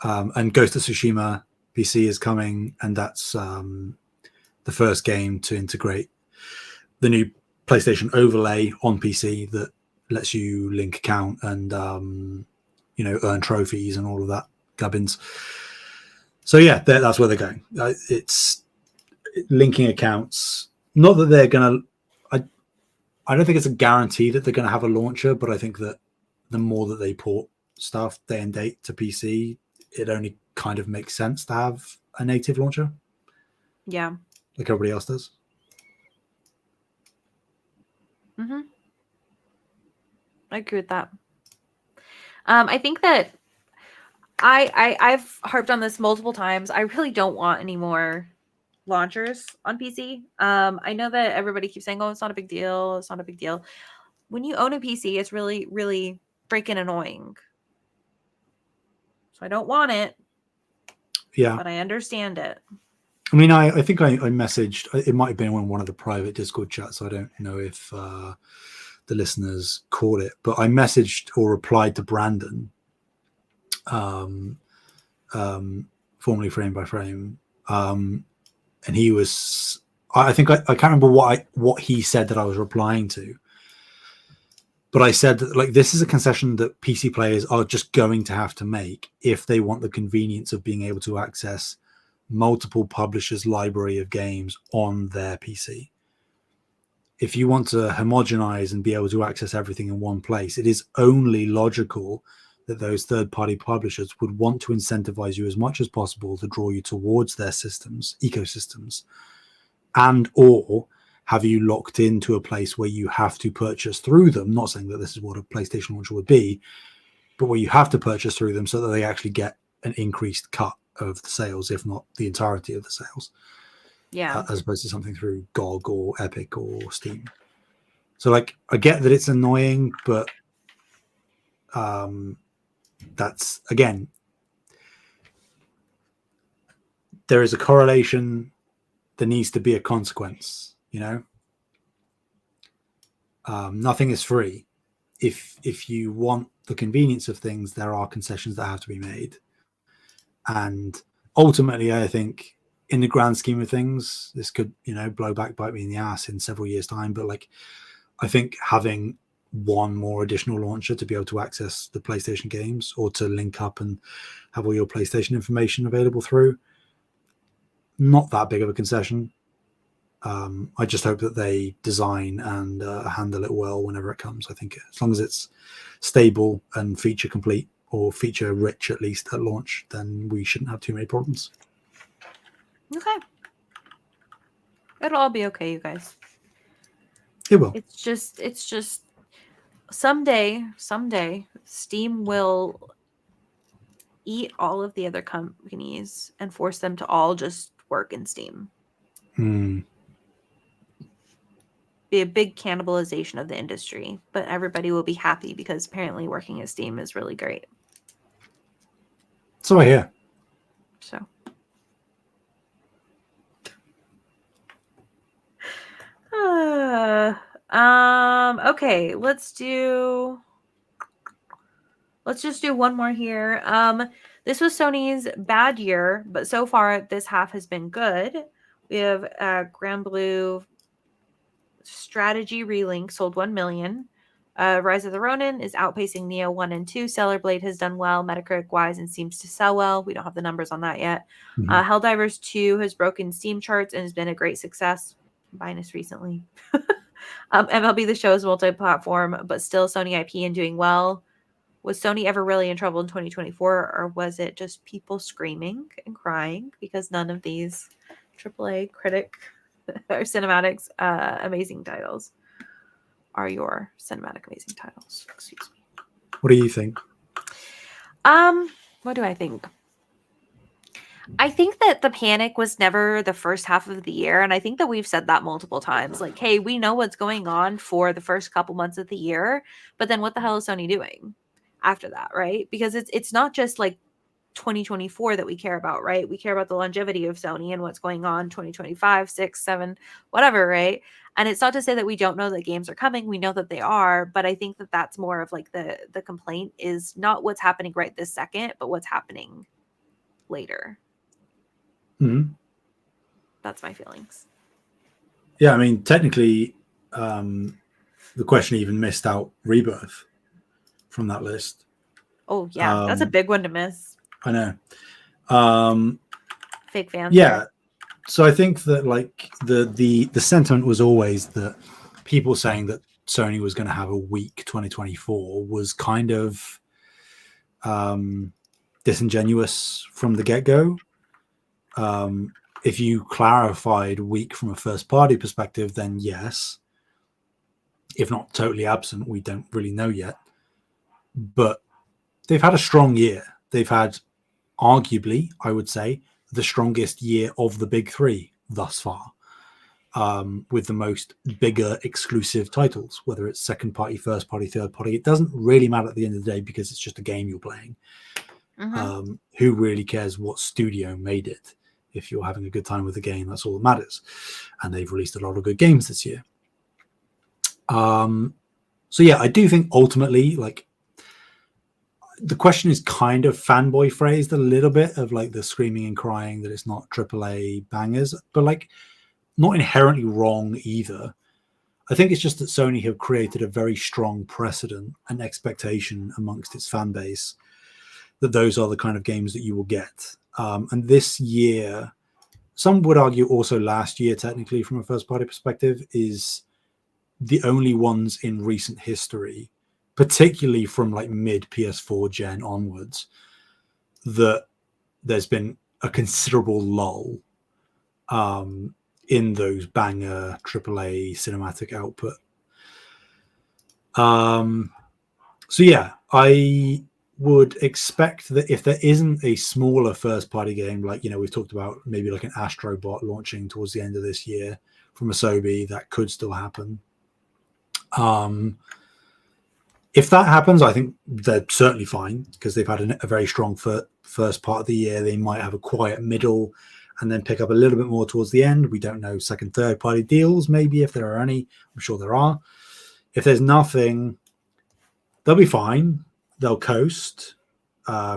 And Ghost of Tsushima PC is coming, and that's the first game to integrate the new PlayStation overlay on PC that lets you link account and earn trophies and all of that gubbins. So yeah, that's where they're going. It's linking accounts. Not that they're gonna. I don't think it's a guarantee that they're going to have a launcher, but I think that the more that they port stuff day and date to PC, it only kind of makes sense to have a native launcher. Yeah, like everybody else does. Mm-hmm. I agree with that. I think that I've harped on this multiple times. I really don't want any more launchers on PC. I know that everybody keeps saying, "Oh, it's not a big deal. It's not a big deal." When you own a PC, it's really, really freaking annoying. So I don't want it. Yeah, but I understand it. I mean, I think I messaged. It might have been in one of the private Discord chats. So I don't know if the listeners caught it, but I messaged or replied to Brandon, formerly Frame by Frame, and he was. I think I can't remember what he said that I was replying to, but I said that like this is a concession that PC players are just going to have to make if they want the convenience of being able to access multiple publishers' library of games on their PC. If you want to homogenize and be able to access everything in one place, it is only logical that those third-party publishers would want to incentivize you as much as possible to draw you towards their systems, ecosystems, and or have you locked into a place where you have to purchase through them. Not saying that this is what a PlayStation launcher would be, but where you have to purchase through them so that they actually get an increased cut of the sales, if not the entirety of the sales. Yeah. As opposed to something through GOG or Epic or Steam. So like, I get that it's annoying, but that's again, there is a correlation. There needs to be a consequence, nothing is free. If you want the convenience of things, there are concessions that have to be made. And ultimately, I think in the grand scheme of things, this could, blow back, bite me in the ass in several years' time. But I think having one more additional launcher to be able to access the PlayStation games, or to link up and have all your PlayStation information available through, not that big of a concession. I just hope that they design and handle it well whenever it comes. I think as long as it's stable and feature complete, or feature rich at least at launch, then we shouldn't have too many problems. Okay. It'll all be okay, you guys. It will. It's just someday Steam will eat all of the other companies and force them to all just work in Steam. Be a big cannibalization of the industry, but everybody will be happy because apparently working at Steam is really great. So I hear. So. Okay, let's just do one more here. This was Sony's bad year, but so far this half has been good. We have Grand Blue Strategy Relink sold 1 million. Rise of the Ronin is outpacing Neo 1 and 2. Stellar Blade has done well, Metacritic-wise, and seems to sell well. We don't have the numbers on that yet. Helldivers 2 has broken Steam charts and has been a great success, minus recently. MLB The Show is multi-platform, but still Sony IP and doing well. Was Sony ever really in trouble in 2024, or was it just people screaming and crying because none of these AAA critic or cinematics amazing titles are your cinematic amazing titles? Excuse me. What do you think? What do I think? I think that the panic was never the first half of the year, and I think that we've said that multiple times. Like, hey, we know what's going on for the first couple months of the year, but then what the hell is Sony doing after that, right? Because it's not just like 2024 that we care about, right? We care about the longevity of Sony and what's going on 2025, 6, 7, whatever, right? And it's not to say that we don't know that games are coming. We know that they are, but I think that that's more of like the complaint is not what's happening right this second, but what's happening later. That's my feelings. Yeah, I mean, technically, the question even missed out Rebirth from that list. Oh, yeah. That's a big one to miss. I know. Fake fans. Yeah. There. So I think that like the sentiment was always that people saying that Sony was going to have a weak 2024 was kind of disingenuous from the get-go. If you clarified weak from a first-party perspective, then yes. If not totally absent, we don't really know yet. But they've had a strong year. They've had, arguably, I would say, the strongest year of the big three thus far, with the most bigger exclusive titles, whether it's second party, first party, third party. It doesn't really matter at the end of the day because it's just a game you're playing. Who really cares what studio made it? If you're having a good time with the game, that's all that matters. And they've released a lot of good games this year. So yeah, I do think ultimately, like, the question is kind of fanboy phrased a little bit of like the screaming and crying that it's not AAA bangers, but like not inherently wrong either. I think it's just that Sony have created a very strong precedent and expectation amongst its fan base that those are the kind of games that you will get. And this year, some would argue also last year, technically from a first party perspective, is the only ones in recent history, particularly from like mid PS4 gen onwards, that there's been a considerable lull in those banger AAA cinematic output. So yeah, I would expect that if there isn't a smaller first party game, like, we've talked about maybe like an Astrobot launching towards the end of this year from Asobi, that could still happen. If that happens, I think they're certainly fine because they've had a very strong first part of the year. They might have a quiet middle and then pick up a little bit more towards the end. We don't know second, third party deals, maybe if there are any. I'm sure there are. If there's nothing, they'll be fine. They'll coast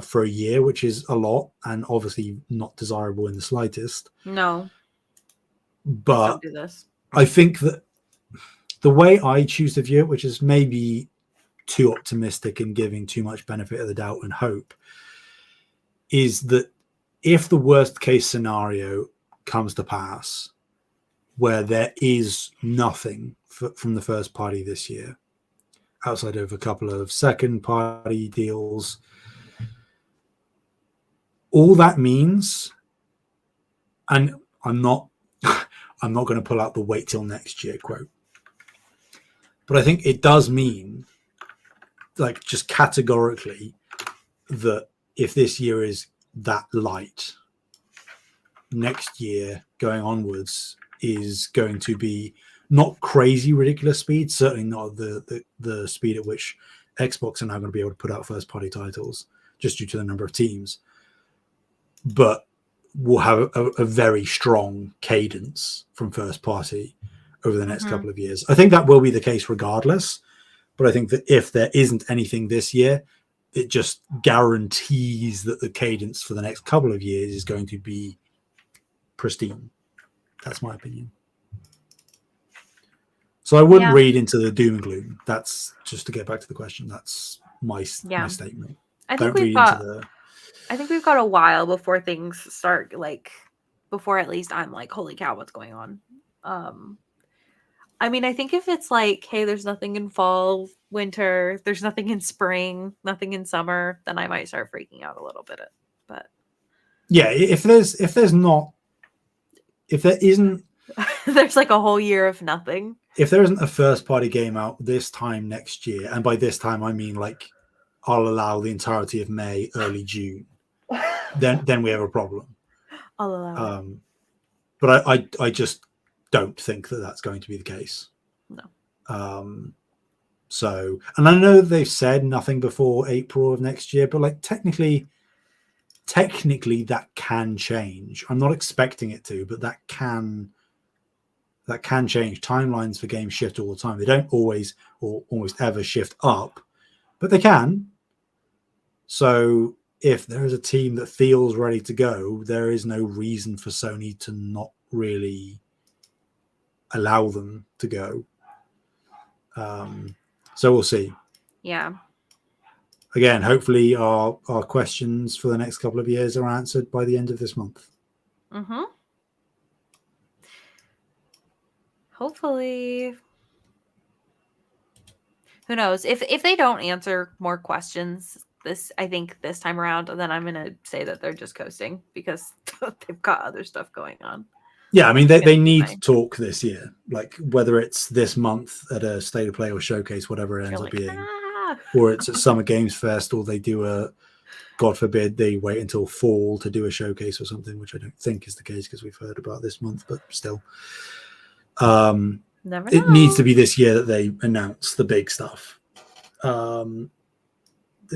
for a year, which is a lot and obviously not desirable in the slightest. No. But don't do this. I think that the way I choose to view it, which is maybe too optimistic and giving too much benefit of the doubt and hope, is that if the worst case scenario comes to pass, where there is nothing from the first party this year, outside of a couple of second party deals, all that means, and I'm not going to pull out the wait till next year quote, but I think it does mean, like, just categorically, that if this year is that light, next year going onwards is going to be not crazy ridiculous speed, certainly not the speed at which Xbox are now going to be able to put out first party titles just due to the number of teams, but we'll have a very strong cadence from first party over the next couple of years. I think that will be the case regardless, but I think that if there isn't anything this year, it just guarantees that the cadence for the next couple of years is going to be pristine. That's my opinion. So I wouldn't read into the doom and gloom. That's just to get back to the question. That's my statement. I think we've got a while before things start, like, before at least I'm like, holy cow, what's going on? I mean, I think if it's like, hey, there's nothing in fall, winter, there's nothing in spring, nothing in summer, then I might start freaking out a little bit. But yeah, if there isn't there's like a whole year of nothing. If there isn't a first party game out this time next year, and by this time I mean like I'll allow the entirety of May, early June, then we have a problem. I'll allow it. But I just don't think that that's going to be the case. No. So, and I know they've said nothing before April of next year, but like technically that can change. I'm not expecting it to, but that can change. Timelines for games shift all the time. They don't always or almost ever shift up, but they can. So if there is a team that feels ready to go, there is no reason for Sony to not really allow them to go. So we'll see. Yeah. Again, hopefully our questions for the next couple of years are answered by the end of this month. Mm-hmm. Hopefully. Who knows? If they don't answer more questions I think this time around, then I'm gonna say that they're just coasting because they've got other stuff going on. Yeah, I mean they need to talk this year, like whether it's this month at a State of Play or showcase, whatever it ends up being, or it's at Summer Games Fest, or they do a, God forbid, they wait until fall to do a showcase or something, which I don't think is the case because we've heard about this month, but still. It needs to be this year that they announce the big stuff.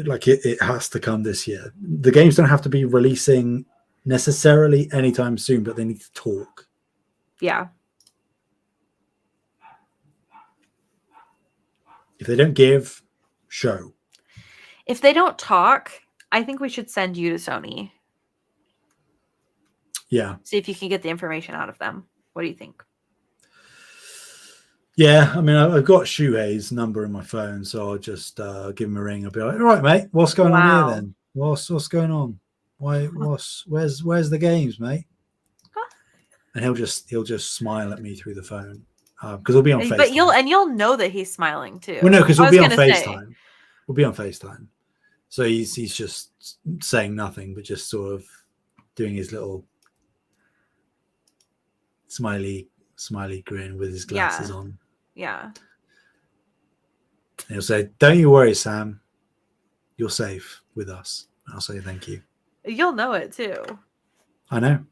Like it has to come this year. The games don't have to be releasing necessarily anytime soon, but they need to talk. Yeah. If they don't give, show. If they don't talk, I think we should send you to Sony. Yeah. See if you can get the information out of them. What do you think? Yeah, I mean, I've got Shuhei's number in my phone, so I'll just give him a ring. I'll be like, "All right, mate, what's going on here then? What's going on? Where's the games, mate?" And he'll just smile at me through the phone because we'll be on FaceTime. But you'll know that he's smiling too. Well, no, because we'll be on FaceTime. We'll be on FaceTime. So he's just saying nothing, but just sort of doing his little smiley grin with his glasses on. Yeah. And he'll say, "Don't you worry, Sam. You're safe with us." And I'll say, "Thank you." You'll know it too. I know.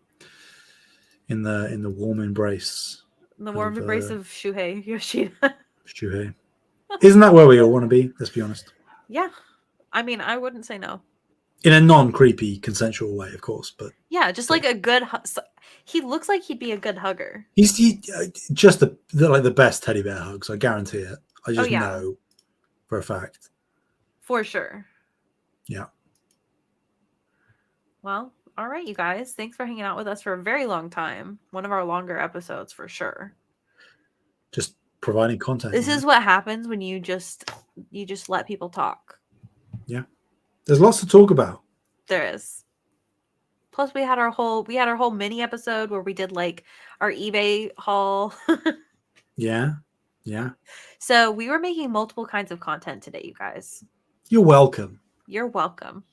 In the warm embrace. In the warm embrace of Shuhei Yoshida. Shuhei. Isn't that where we all want to be? Let's be honest. Yeah. I mean, I wouldn't say no. In a non-creepy, consensual way, of course, but yeah, just like a good He looks like he'd be a good hugger. He's just the best teddy bear hugs. I guarantee it. I just know for a fact. For sure. Yeah. Well, all right, you guys. Thanks for hanging out with us for a very long time. One of our longer episodes for sure. Just providing content. This is what happens when you just let people talk. Yeah. There's lots to talk about. There is. Plus we had our whole mini episode where we did like our eBay haul. Yeah. Yeah. So we were making multiple kinds of content today, you guys. You're welcome. You're welcome.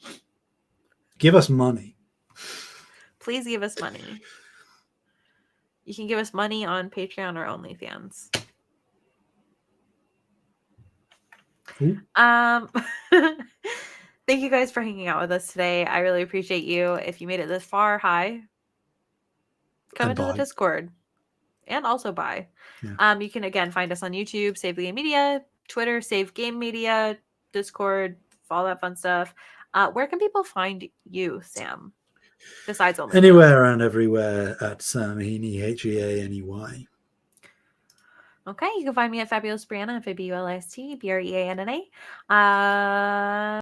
Give us money. Please give us money. You can give us money on Patreon or OnlyFans. Thank you guys for hanging out with us today. I really appreciate you. If you made it this far, hi. Come into the Discord. And also bye. Yeah. You can again find us on YouTube, Save the Game Media, Twitter, Save Game Media, Discord, all that fun stuff. Where can people find you, Sam? Besides OnlyFans? Anywhere and everywhere at Sam Heaney, Heaney. Okay, you can find me at Fabulous Brianna, FabulistBreanna.